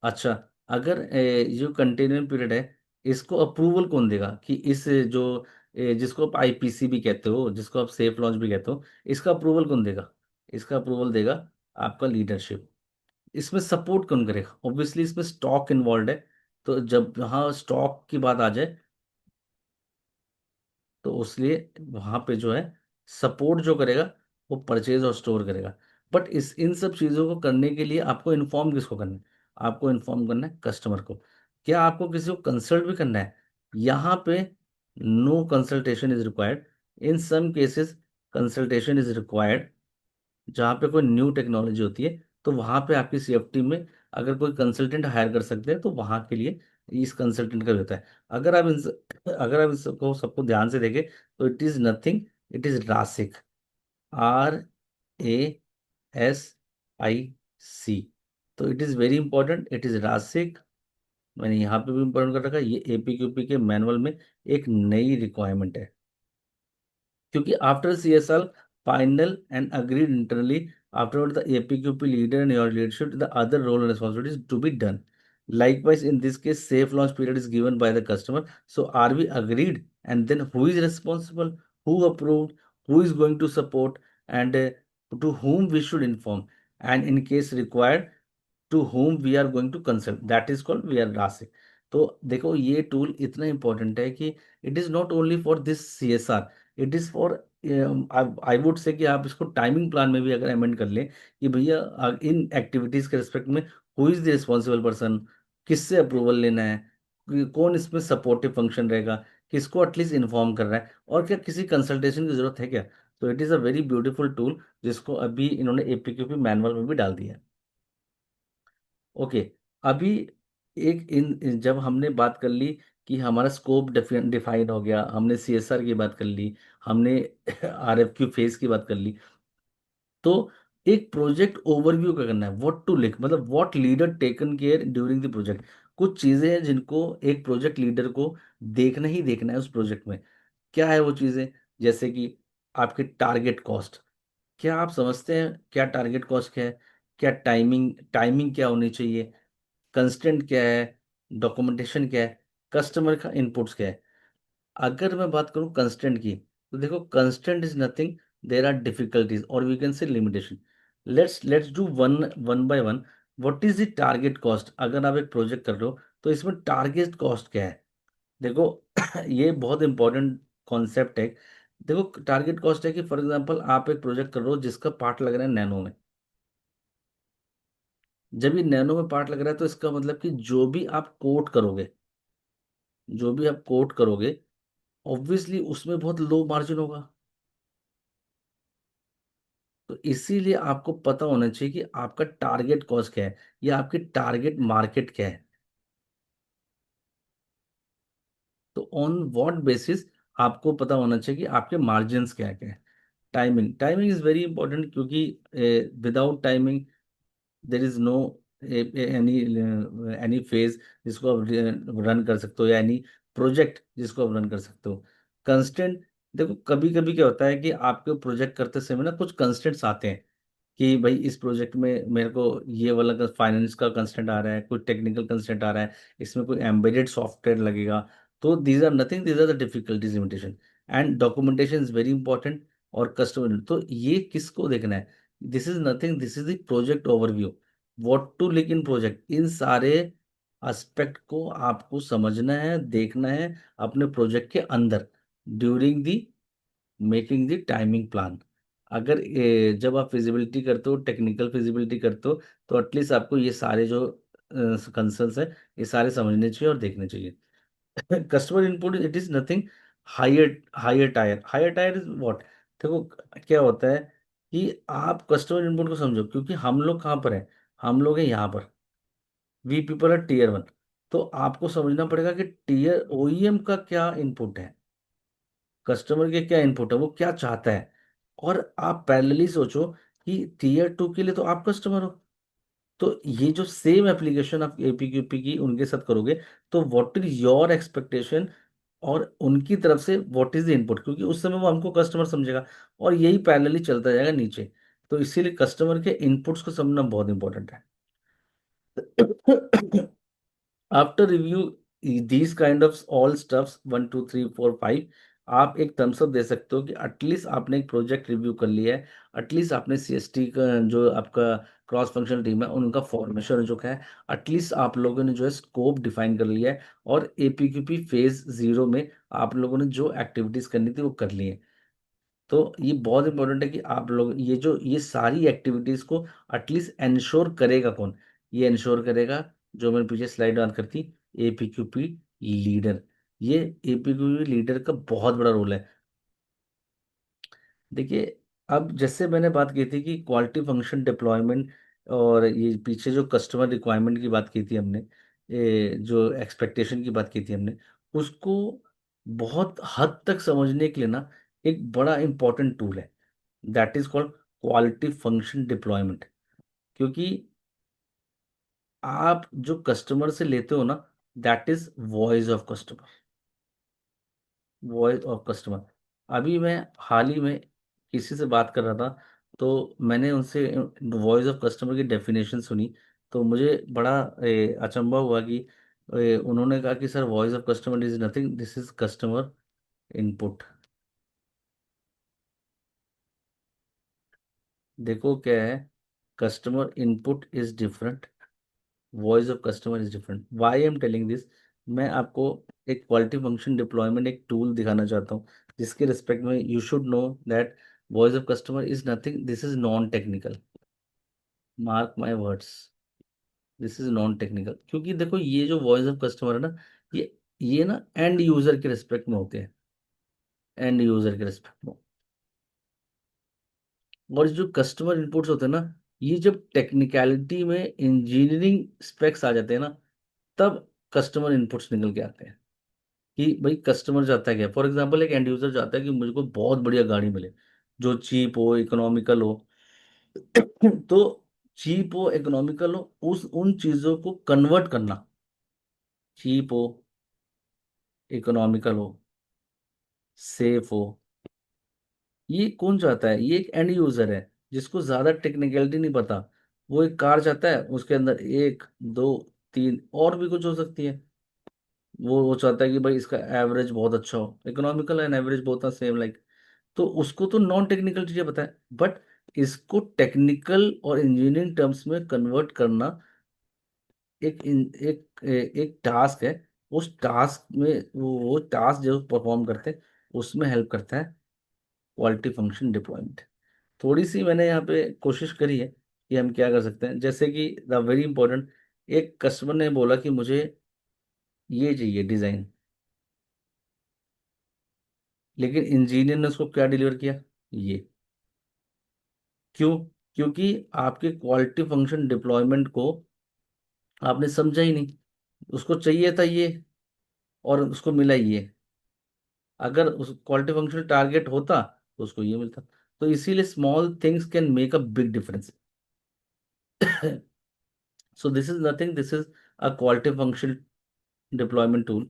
अच्छा, अगर जो कंटेनमेंट पीरियड है इसको अप्रूवल कौन देगा कि इस जो जिसको आप आईपीसी भी कहते हो, जिसको आप सेफ लॉन्च भी कहते हो, इसका अप्रूवल कौन देगा, इसका अप्रूवल देगा आपका लीडरशिप। इसमें सपोर्ट कौन करेगा, ऑब्वियसली इसमें स्टॉक इन्वॉल्व है, तो जब यहाँ स्टॉक की बात आ जाए तो उसलिए वहां पे जो है सपोर्ट जो करेगा वो परचेज और स्टोर करेगा। बट इस इन सब चीजों को करने के लिए आपको इन्फॉर्म किसको करना है, आपको इन्फॉर्म करना है कस्टमर को। क्या आपको किसी को कंसल्ट भी करना है, यहाँ पे no consultation is required, in some cases consultation is required. जहाँ पे कोई न्यू टेक्नोलॉजी होती है तो वहां पे आपकी CFT में अगर कोई कंसल्टेंट हायर कर सकते हैं तो वहां के लिए इस कंसल्टेंट का भी होता है। अगर आप इसको सबको ध्यान से देखें तो it is nothing, it is RASIC. RASIC। तो it is very important, it is RASIC. मैंने यहाँ पे भी इंपॉर्टेंट कर रखा है, ये APQP के मैनुअल में एक नई रिक्वायरमेंट है। क्योंकि after CSR final and agreed internally, afterward the APQP leader and your leadership, the other role and responsibilities to be done. Likewise, in this case, safe launch period is given by the customer. So, are we agreed? And then who is responsible? Who approved? Who is going to support? And to whom we should inform? And in case required, to whom we are going to consult, that is called we are RASIC. तो देखो ये टूल इतना इंपॉर्टेंट है कि it is not only for this CSR, it is for, I would say कि आप इसको टाइमिंग प्लान में भी अगर अमेंड कर लें कि भैया इन एक्टिविटीज के रिस्पेक्ट में who is the responsible person, किससे अप्रूवल लेना है, कौन इसमें सपोर्टिव फंक्शन रहेगा, किसको एटलीस्ट इन्फॉर्म कर रहा है, और क्या किसी कंसल्टेशन की जरूरत है क्या। तो it is a very beautiful tool जिसको अभी इन्होंने APQP मैनुअल में भी डाल दिया है। ओके। अभी जब हमने बात कर ली कि हमारा स्कोप डिफाइन हो गया, हमने CSR की बात कर ली, हमने RFQ फेज की बात कर ली, तो एक प्रोजेक्ट ओवरव्यू का करना है। व्हाट टू लिख मतलब what leader taken care during the project. कुछ चीजें हैं जिनको एक प्रोजेक्ट लीडर को देखना ही देखना है उस प्रोजेक्ट में। क्या है वो चीजें? जैसे कि आपके टारगेट कॉस्ट, क्या आप समझते हैं क्या टारगेट कॉस्ट क्या है? क्या टाइमिंग टाइमिंग क्या होनी चाहिए? कंस्टेंट क्या है? डॉक्यूमेंटेशन क्या है? कस्टमर का इनपुट्स क्या है? अगर मैं बात करूं कंस्टेंट की, तो देखो constant is nothing, there are difficulties और we can say limitation. Let's do one one by one. What is the target cost? अगर आप एक प्रोजेक्ट कर रहे हो तो इसमें टारगेट कॉस्ट क्या है? देखो ये बहुत इंपॉर्टेंट कॉन्सेप्ट है। देखो टारगेट कॉस्ट है कि फॉर एग्जांपल आप एक प्रोजेक्ट कर रहे हो जिसका पार्ट लग रहा है नैनो में। जब ये नैनो में पार्ट लग रहा है तो इसका मतलब कि जो भी आप कोट करोगे ऑब्वियसली उसमें बहुत लो मार्जिन होगा। तो इसीलिए आपको पता होना चाहिए कि आपका टारगेट कॉस्ट क्या है या आपकी टारगेट मार्केट क्या है। तो ऑन व्हाट बेसिस आपको पता होना चाहिए कि आपके मार्जिन्स क्या क्या है। Timing timing is very important, क्योंकि without timing there is no any any phase जिसको आप रन कर सकते हो, या एनी प्रोजेक्ट जिसको आप रन कर सकते हो। कंस्टेंट, देखो कभी कभी क्या होता है कि आपके प्रोजेक्ट करते समय ना कुछ कंस्टेंट्स आते हैं कि भाई इस प्रोजेक्ट में मेरे को ये वाला फाइनेंस का कंस्टेंट आ रहा है, कोई टेक्निकल कंस्टेंट आ रहा है, इसमें कोई एम्बेडेड सॉफ्टवेयर लगेगा। तो these are nothing, these are the difficulties limitation. And documentation is very important. और कस्टमर, तो ये किसको देखना है? This is nothing, this is the project overview. What to look in project, इन सारे एस्पेक्ट को आपको समझना है, देखना है अपने प्रोजेक्ट के अंदर during the making the timing plan. अगर जब आप फिजिबिलिटी करते हो, टेक्निकल फिजिबिलिटी करते हो, तो एटलीस्ट आपको ये सारे जो कंसर्न्स है ये सारे समझने चाहिए और देखने चाहिए। Customer input it is nothing, higher tier is what. देखो क्या होता है कि आप कस्टमर इनपुट को समझो, क्योंकि हम लोग कहाँ पर है, हम लोग हैं यहाँ पर, वी पीपल आर Tier 1। तो आपको समझना पड़ेगा कि टीयर OEM का क्या इनपुट है, कस्टमर के क्या इनपुट है, वो क्या चाहता है। और आप पैरेलली सोचो कि Tier 2 के लिए तो आप कस्टमर हो। तो ये जो सेम एप्लीकेशन आप APQP की उनके साथ करोगे, तो व्हाट इज योर एक्सपेक्टेशन और उनकी तरफ से व्हाट इज द इनपुट, क्योंकि उस समय वो हमको कस्टमर समझेगा और यही पैरेलली चलता जाएगा नीचे। तो इसीलिए कस्टमर के इनपुट्स को समझना बहुत इंपॉर्टेंट है। After review these kind of all stuffs 1 2 3 4 5, आप एक थम्स अप दे सकते हो कि एटलीस्ट आपने एक प्रोजेक्ट रिव्यू कर लिया है, एटलीस्ट आपने CST का जो आपका क्रॉस फंक्शनल टीम है उनका फॉर्मेशन हो चुका है, एटलीस्ट आप लोगों ने जो है स्कोप डिफाइन कर लिया है, और APQP फेज 0 में आप लोगों ने जो एक्टिविटीज करनी थी वो कर ली है। तो ये बहुत इंपॉर्टेंट है कि आप लोग ये सारी एक्टिविटीज को एटलीस्ट इंश्योर करेगा कौन? ये इंश्योर करेगा, जो मैंने पीछे स्लाइड बात करती, APQP लीडर। ये APQP लीडर का बहुत बड़ा रोल है। देखिए अब जैसे मैंने बात की थी कि क्वालिटी फंक्शन डिप्लॉयमेंट और ये पीछे जो कस्टमर रिक्वायरमेंट की बात की थी हमने, ये जो एक्सपेक्टेशन की बात की थी हमने, उसको बहुत हद तक समझने के लिए ना एक बड़ा इंपॉर्टेंट टूल है, that is called quality function deployment. क्योंकि आप जो कस्टमर से लेते हो ना, that is voice of customer, voice of customer. अभी मैं हाल ही में किसी से बात कर रहा था, तो मैंने उनसे वॉइस ऑफ कस्टमर की डेफिनेशन सुनी। तो मुझे बड़ा अचंभा हुआ कि उन्होंने कहा कि sir voice of customer is nothing, this is customer input. देखो क्या है, customer input is different, voice of customer is different. Why I am telling this, मैं आपको एक क्वालिटी फंक्शन डिप्लॉयमेंट एक टूल दिखाना चाहता हूँ, जिसके रिस्पेक्ट में you should know that voice of customer is nothing, this is non technical. Mark my words, this is non technical. क्योंकि देखो ये जो वॉइस ऑफ कस्टमर है ना, ये ना एंड यूजर के रिस्पेक्ट में होते हैं, एंड यूजर के रिस्पेक्ट में। और जो कस्टमर इनपुट्स होते हैं ना, ये जब टेक्निकलिटी में इंजीनियरिंग स्पेक्स आ जाते हैं ना, तब कस्टमर इनपुट्स निकल के आते हैं। कि भाई कस्टमर चाहता है क्या, फॉर एग्जांपल एक एंड यूजर चाहता है कि मुझको बहुत बढ़िया गाड़ी मिले, जो चीप हो, इकोनॉमिकल हो। तो चीप हो, इकोनॉमिकल हो, उस उन चीजों को कन्वर्ट करना, चीप हो, इकोनॉमिकल हो, सेफ हो, ये कौन चाहता है? ये एक एंड यूजर है, जिसको ज्यादा टेक्निकलिटी नहीं पता। वो एक कार चाहता है, उसके अंदर एक, दो, तीन और भी कुछ हो सकती है। वो चाहता है कि भाई इसका एवरेज बहुत अच्छा हो, economical and average both are same like. तो उसको तो नॉन टेक्निकल चीजें पता है, बट इसको टेक्निकल और इंजीनियरिंग टर्म्स में कन्वर्ट करना एक टास्क है। उस टास्क में वो टास्क जो परफॉर्म करते हैं, उसमें हेल्प करता है क्वालिटी फंक्शन डिप्लॉयमेंट। थोड़ी सी मैंने यहाँ पे कोशिश करी है कि हम क्या कर सकते हैं, जैसे कि द वेरी इंपॉर्टेंट, एक कस्टमर ने बोला कि मुझे ये चाहिए डिजाइन, लेकिन इंजीनियर ने उसको क्या डिलीवर किया, ये। क्यों? क्योंकि आपके क्वालिटी फंक्शन डिप्लॉयमेंट को आपने समझा ही नहीं। उसको चाहिए था ये, और उसको मिला ये। अगर उस क्वालिटी फंक्शन टारगेट होता तो उसको ये मिलता। तो इसीलिए small things can make a big difference. So this is nothing, this is a quality function deployment tool.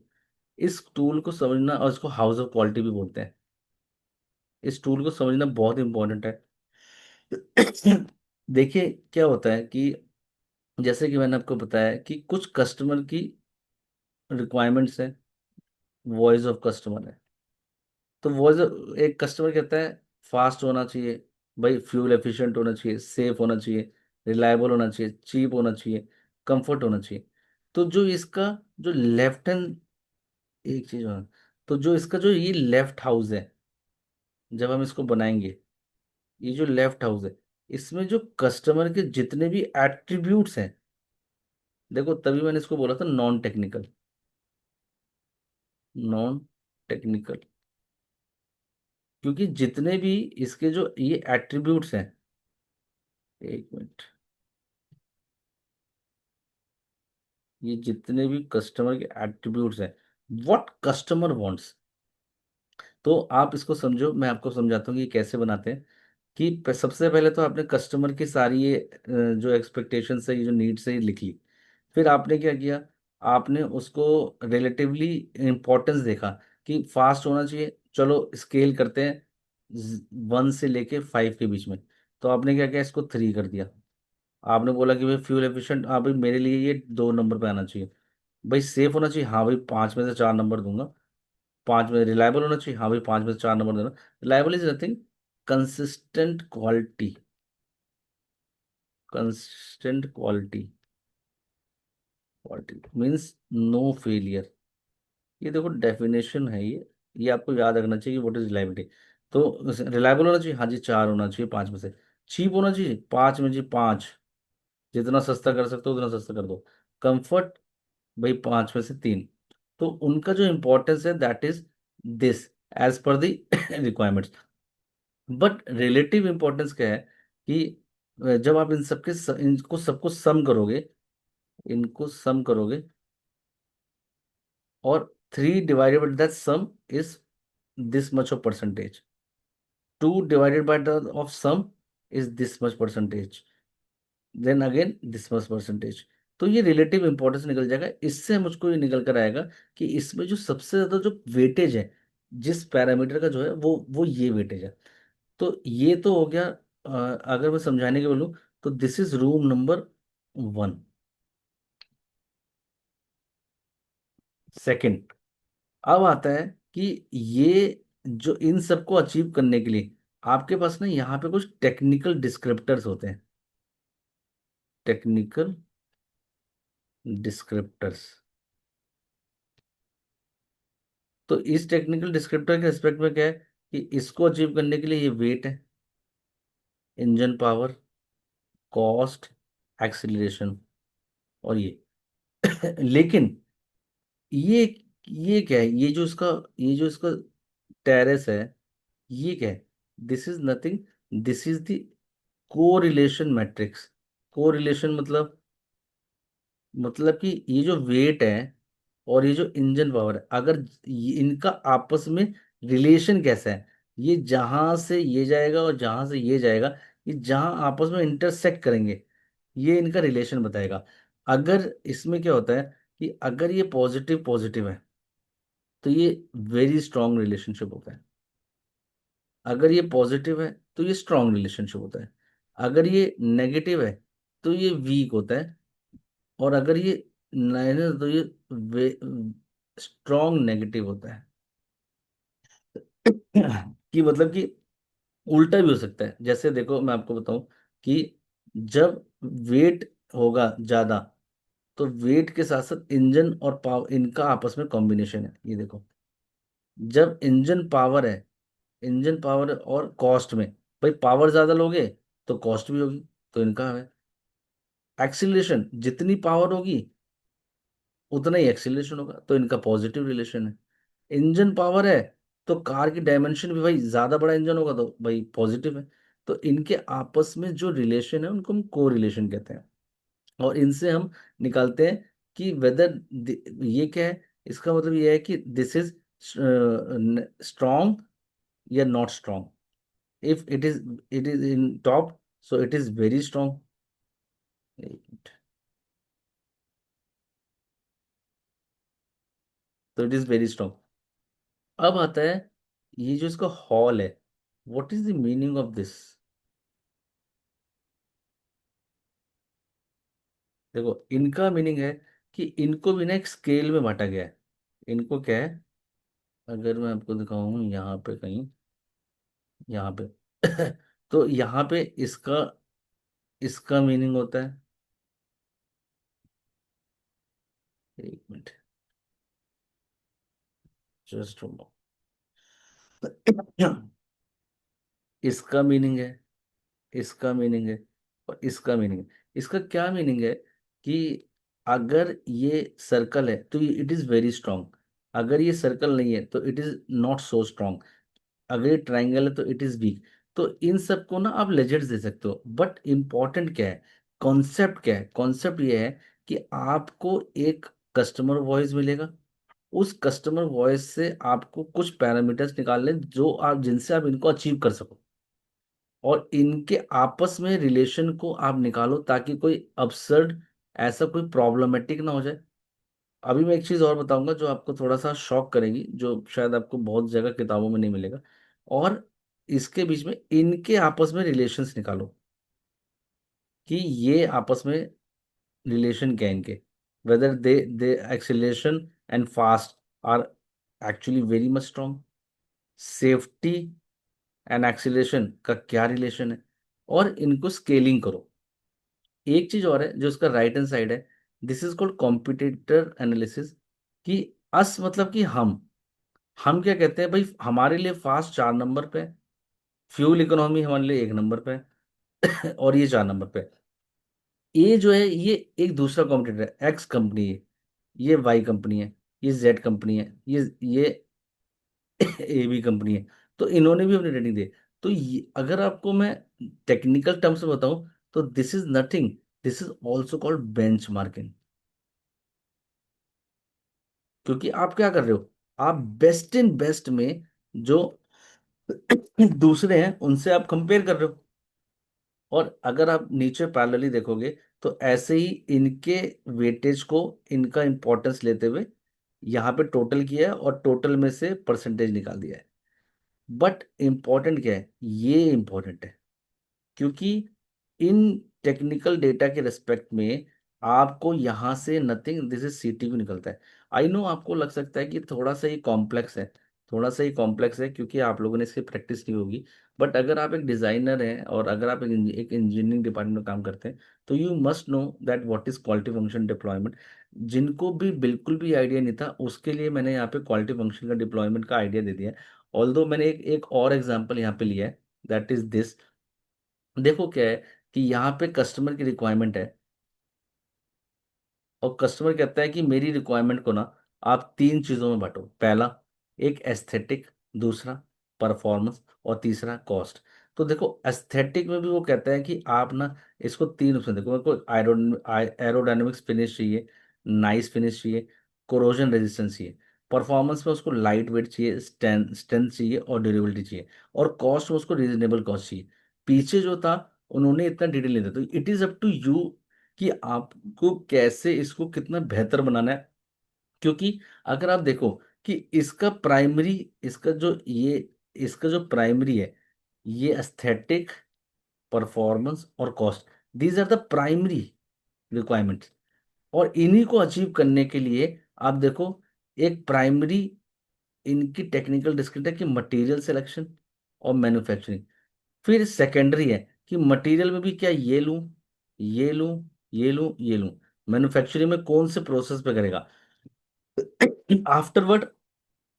इस टूल को समझना, और इसको हाउस ऑफ क्वालिटी भी बोलते हैं, इस टूल को समझना बहुत इंपॉर्टेंट है। देखिए क्या होता है कि जैसे कि मैंने आपको बताया कि कुछ कस्टमर की रिक्वायरमेंट्स है, वॉइस ऑफ कस्टमर है। तो वॉइस, एक कस्टमर कहता है फास्ट होना चाहिए, भाई फ्यूल एफिशिएंट होना चाहिए, सेफ होना चाहिए, रिलायबल होना चाहिए, चीप होना चाहिए, कंफर्ट होना चाहिए। तो जो इसका जो लेफ्ट हैंड, एक चीज और, तो जो इसका जो ये लेफ्ट हाउस है, जब हम इसको बनाएंगे, ये जो लेफ्ट हाउस है, इसमें जो कस्टमर के जितने भी एट्रीब्यूट्स हैं, देखो तभी मैंने इसको बोला था नॉन टेक्निकल, नॉन टेक्निकल। क्योंकि जितने भी इसके जो ये एट्रीब्यूट्स हैं, एक मिनट, ये जितने भी कस्टमर के एट्रीब्यूट्स हैं, व्हाट कस्टमर वांट्स। तो आप इसको समझो, मैं आपको समझाता हूँ कि ये कैसे बनाते हैं। कि सबसे पहले तो आपने कस्टमर की सारी ये जो एक्सपेक्टेशंस है, ये जो नीड्स है, ये लिख ली। फिर आपने क्या किया, आपने उसको रिलेटिवली इम्पोर्टेंस देखा कि फास्ट होना चाहिए, चलो स्केल करते हैं 1 से लेके 5 के बीच में। तो आपने क्या किया, इसको 3 कर दिया। आपने बोला कि भाई फ्यूल एफिशिएंट, हाँ भाई मेरे लिए ये 2 नंबर पे आना चाहिए। भाई सेफ होना चाहिए, हाँ भाई 5 में से 4 नंबर दूंगा। 5 में रिलायबल होना चाहिए, हाँ भाई 5 में से 4 नंबर देना। Reliable is nothing, consistent quality, consistent quality, quality means no failure. ये देखो डेफिनेशन है ये आपको याद रखना चाहिए, व्हाट इज रिलायबिलिटी। तो रिलायबल होना चाहिए, हाँ जी 4 होना चाहिए 5 में से। चीप होना चाहिए, 5 में जी 5, जितना सस्ता कर सकते हो उतना सस्ता कर दो। कंफर्ट, भाई 5 में से 3। तो उनका जो इंपॉर्टेंस है that is this, as per the requirements. But relative importance क्या है कि जब आप इन सबके इनको सबको सम करोगे, इनको सम करोगे, और 3 divided by that sum is this much of percentage, 2 divided by the of sum is this much percentage, then again this much percentage. तो ये रिलेटिव इंपॉर्टेंस निकल जाएगा। इससे मुझको ये निकल कर आएगा कि इसमें जो सबसे ज्यादा जो वेटेज है जिस पैरामीटर का, जो है वो ये वेटेज है। तो ये तो हो गया। अगर मैं समझाने के बोलूं तो this is room number 1। Second, अब आता है कि ये जो इन सबको अचीव करने के लिए आपके पास ना यहाँ पे कुछ टेक्निकल डिस्क्रिप्टर्स होते हैं। Technical descriptors. तो इस टेक्निकल डिस्क्रिप्टर के एस्पेक्ट में क्या है कि इसको अचीव करने के लिए ये वेट है, इंजन पावर, कॉस्ट, एक्सीलरेशन, और ये लेकिन ये ये क्या है, ये जो इसका टेरेस है, ये क्या है? This is nothing, this is the correlation matrix. Correlation मतलब कि ये जो वेट है और ये जो इंजन पावर है, अगर इनका आपस में रिलेशन कैसा है, ये जहां से ये जाएगा और जहां से ये जाएगा, ये जहां आपस में इंटरसेक्ट करेंगे, ये इनका रिलेशन बताएगा। अगर इसमें क्या होता है कि अगर ये पॉजिटिव पॉजिटिव है तो ये वेरी स्ट्रांग रिलेशनशिप होता है। अगर ये पॉजिटिव है तो ये स्ट्रांग रिलेशनशिप होता है। अगर ये नेगेटिव है तो ये वीक होता है। और अगर ये माइनस, तो ये स्ट्रॉन्ग नेगेटिव होता है। कि मतलब कि उल्टा भी हो सकता है। जैसे देखो मैं आपको बताऊं कि जब वेट होगा ज्यादा तो वेट के साथ साथ इंजन और पावर, इनका आपस में कॉम्बिनेशन है, ये देखो। जब इंजन पावर है, इंजन पावर और कॉस्ट में, भाई पावर ज्यादा लोगे तो कॉस्ट भी होगी, तो इनका है। एक्सीलरेशन, जितनी पावर होगी उतना ही एक्सीलरेशन होगा, तो इनका पॉजिटिव रिलेशन है। इंजन पावर है तो कार की डायमेंशन भी, भाई ज्यादा बड़ा इंजन होगा तो भाई पॉजिटिव है। तो इनके आपस में जो रिलेशन है उनको हम को रिलेशन कहते हैं। और इनसे हम निकालते हैं कि वेदर, ये क्या है, इसका मतलब ये है कि दिस इज स्ट्रॉन्ग या not strong. If it is in top, so it is very strong. तो इट इज वेरी स्ट्रॉन्ग। अब आता है ये जो इसका हॉल है, what is the meaning of this? देखो इनका मीनिंग है कि इनको भी ना एक स्केल में बांटा गया है। इनको क्या है, अगर मैं आपको दिखाऊं यहाँ पे कहीं, यहाँ पे तो यहाँ पे इसका इसका मीनिंग होता है, एक मिनट, जस्ट इसका मीनिंग है, इसका मीनिंग है, और इसका मीनिंग है। इसका क्या मीनिंग है कि अगर ये सर्कल है तो इट इज वेरी स्ट्रांग, अगर ये सर्कल नहीं है तो it is not so strong, अगर ये ट्राइंगल है तो इट इज वीक। तो इन सबको ना आप लेजेंड्स दे सकते हो, बट इंपॉर्टेंट क्या है, कॉन्सेप्ट क्या है? कॉन्सेप्ट ये है कि आपको एक कस्टमर वॉइस मिलेगा, उस कस्टमर वॉइस से आपको कुछ पैरामीटर्स निकालने जो आप, जिनसे आप इनको अचीव कर सको, और इनके आपस में रिलेशन को आप निकालो ताकि कोई absurd, ऐसा कोई प्रॉब्लमेटिक ना हो जाए। अभी मैं एक चीज और बताऊंगा जो आपको थोड़ा सा शॉक करेगी, जो शायद आपको बहुत जगह किताबों में नहीं मिलेगा। और इसके बीच में इनके आपस में रिलेशंस निकालो कि ये आपस में रिलेशन क्या है इनके, whether they acceleration and fast are actually very much strong, safety and acceleration का क्या रिलेशन है, और इनको स्केलिंग करो। एक चीज और है जो उसका राइट हैंड साइड है, this is called competitor analysis. कि अस मतलब कि हम क्या कहते हैं, भाई हमारे लिए फास्ट 4 नंबर पे है, फ्यूल इकोनॉमी हमारे लिए 1 नंबर पे है और ये 4 नंबर पे है। ये जो है ये एक दूसरा कॉम्पिटिटर है, एक्स कंपनी है, ये वाई कंपनी है, ये जेड कंपनी है, ये ए बी कंपनी है। तो इन्होंने भी अपनी रेटिंग दी। तो अगर आपको मैं टेक्निकल टर्म्स में बताऊं तो this is nothing, this is also called bench marking. क्योंकि आप क्या कर रहे हो, आप बेस्ट इन बेस्ट में जो दूसरे हैं उनसे आप कंपेयर कर रहे हो। और अगर आप नीचे पैरेलली देखोगे तो ऐसे ही इनके वेटेज को, इनका इंपॉर्टेंस लेते हुए यहाँ पे टोटल किया है और टोटल में से परसेंटेज निकाल दिया है। बट इंपॉर्टेंट क्या है, ये इंपॉर्टेंट है, क्योंकि इन टेक्निकल डेटा के रिस्पेक्ट में आपको यहां से नथिंग, दिस इज सीटीक्यू निकलता है। आई नो आपको लग सकता है कि थोड़ा सा ही कॉम्प्लेक्स है, थोड़ा सा ही कॉम्प्लेक्स है क्योंकि आप लोगों ने इसकी प्रैक्टिस नहीं होगी। बट अगर आप एक डिजाइनर हैं और अगर आप एक इंजीनियरिंग डिपार्टमेंट में काम करते हैं तो you must know that what is quality function deployment. जिनको भी बिल्कुल भी आइडिया नहीं था उसके लिए मैंने यहाँ पे क्वालिटी फंक्शन का डिप्लॉयमेंट का आइडिया दे दिया है। ऑल्दो मैंने एक और एग्जाम्पल यहाँ पे लिया है, दैट इज दिस। देखो क्या है कि यहाँ पे कस्टमर की रिक्वायरमेंट है और कस्टमर कहता है कि मेरी रिक्वायरमेंट को ना आप तीन चीजों में बांटो। पहला, एक एस्थेटिक, दूसरा परफॉर्मेंस, और तीसरा कॉस्ट। तो देखो एस्थेटिक में भी वो कहता है कि आप ना इसको तीन ऑप्शन देखो, मेरे को एरोडायनेमिक्स फिनिश चाहिए, नाइस फिनिश चाहिए, कोरोजन रेजिस्टेंस चाहिए। परफॉर्मेंस में उसको लाइट वेट चाहिए, स्ट्रेंथ चाहिए और ड्यूरेबिलिटी चाहिए। और कॉस्ट में उसको रीजनेबल कॉस्ट चाहिए। पीछे जो था उन्होंने इतना डिटेल नहीं दिया, तो it is up to you कि आपको कैसे इसको कितना बेहतर बनाना है। क्योंकि अगर आप देखो कि इसका जो ये इसका जो प्राइमरी है, ये एस्थेटिक, परफॉर्मेंस और cost, these are the primary requirements. और इन्हीं को अचीव करने के लिए आप देखो, एक प्राइमरी इनकी टेक्निकल डिस्क्रिप्ट है कि मटेरियल सिलेक्शन और मैन्युफैक्चरिंग। फिर सेकेंडरी है कि मटेरियल में भी क्या ये लूं, ये लूं, ये लूं, ये लूं। मैन्युफैक्चरिंग में कौन से प्रोसेस पे करेगा। आफ्टरवर्ड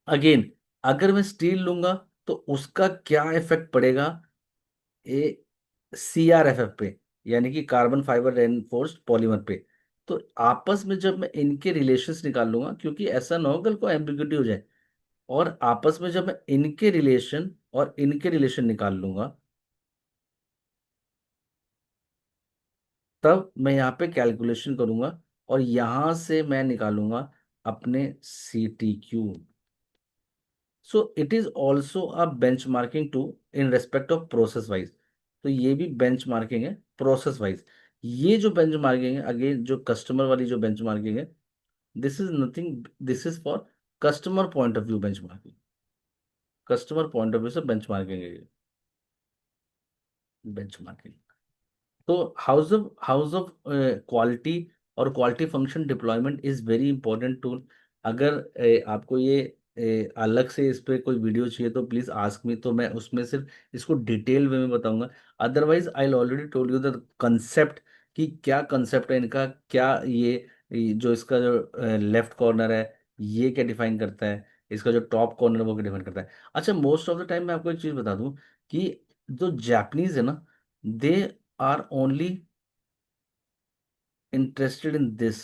अगेन, अगर मैं स्टील लूंगा तो उसका क्या इफेक्ट पड़ेगा ए CRFF पे, यानी कि कार्बन फाइबर रेनफोर्स्ड पॉलीमर पे। तो आपस में जब मैं इनके रिलेशंस निकाल लूंगा, क्योंकि ऐसा ना हो कल को एम्बिग्युइटी हो जाए, और आपस में जब मैं इनके रिलेशन निकाल लूंगा, तब मैं यहाँ पे कैलकुलेशन करूंगा और यहां से मैं निकालूंगा अपने CTQ। So it is also a benchmarking to in respect of process wise. तो ये भी बेंच मार्किंग है प्रोसेस वाइज। ये जो बेंच मार्किंग है, अगेन जो कस्टमर वाली जो बेंच मार्किंग है, this is nothing, this is for customer point of view benchmarking. Customer point of view से बेंच मार्किंग है ये, बेंच मार्किंग। तो हाउस ऑफ क्वालिटी और quality function deployment is very important tool. अगर आपको ये अलग से इस पे कोई वीडियो चाहिए तो प्लीज आस्क मी, तो मैं उसमें सिर्फ इसको डिटेल वे में बताऊंगा। Otherwise I already told you the concept, कि क्या कंसेप्ट है इनका, क्या ये जो इसका जो लेफ्ट कॉर्नर है ये क्या डिफाइन करता है, इसका जो टॉप कॉर्नर है वो क्या डिफाइन करता है। अच्छा, मोस्ट ऑफ द टाइम मैं आपको एक चीज बता दूं कि जो जापानीज है ना, they are only interested in this,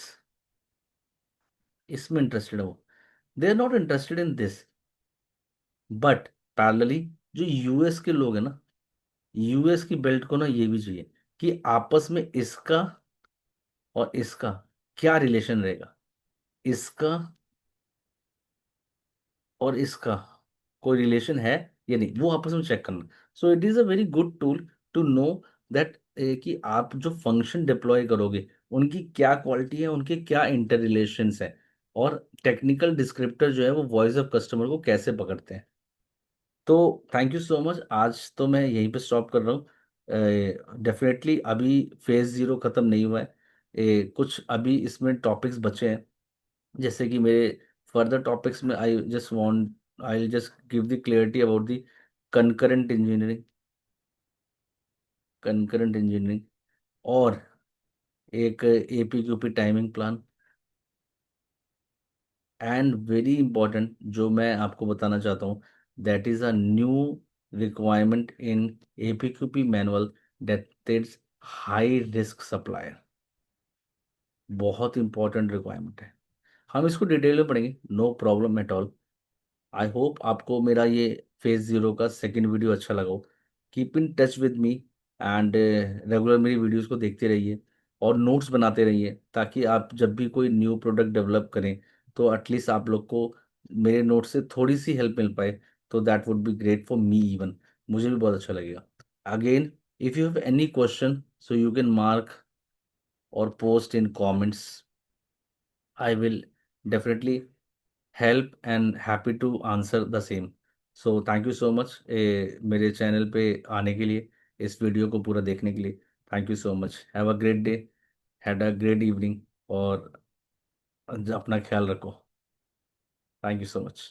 इसमें इंटरेस्टेड है वो, they are not interested in this. But parallelly जो यूएस के लोग हैं ना, यूएस की बेल्ट को ना ये भी चाहिए कि आपस में इसका और इसका क्या रिलेशन रहेगा, इसका और इसका कोई रिलेशन है या नहीं, वो आपस में चेक करना। So it is a very good tool to know that कि आप जो फंक्शन डिप्लॉय करोगे उनकी क्या क्वालिटी है, उनके क्या इंटर रिलेशंस है, और टेक्निकल डिस्क्रिप्टर जो है वो वॉइस ऑफ कस्टमर को कैसे पकड़ते हैं। तो थैंक यू सो मच, आज तो मैं यहीं पे स्टॉप कर रहा हूँ। डेफिनेटली अभी फेज 0 खत्म नहीं हुआ है। कुछ अभी इसमें टॉपिक्स बचे हैं, जैसे कि मेरे फर्दर टॉपिक्स में I just give the clarity about the concurrent engineering, concurrent engineering और एक APQP timing plan, and very important जो मैं आपको बताना चाहता हूँ, that is a new requirement in APQP manual, that is high risk supplier. बहुत इंपॉर्टेंट रिक्वायरमेंट है। हम इसको डिटेल में पढ़ेंगे, no problem at all. I hope आपको मेरा ये फेज 0 का सेकेंड वीडियो अच्छा लगा हो। Keep in touch with me. And regular मेरी वीडियोस को देखते रहिए और नोट्स बनाते रहिए, ताकि आप जब भी कोई न्यू प्रोडक्ट डेवलप करें तो एटलीस्ट आप लोग को मेरे नोट से थोड़ी सी हेल्प मिल पाए। तो that would be great for me even, मुझे भी बहुत अच्छा लगेगा। Again, if you have any question so you can mark और post in comments. I will definitely help and happy to answer the same. So thank you so much मेरे चैनल पे आने के लिए, इस वीडियो को पूरा देखने के लिए। Thank you so much, have a great day, had a great evening, और अपना ख्याल रखो। Thank you so much.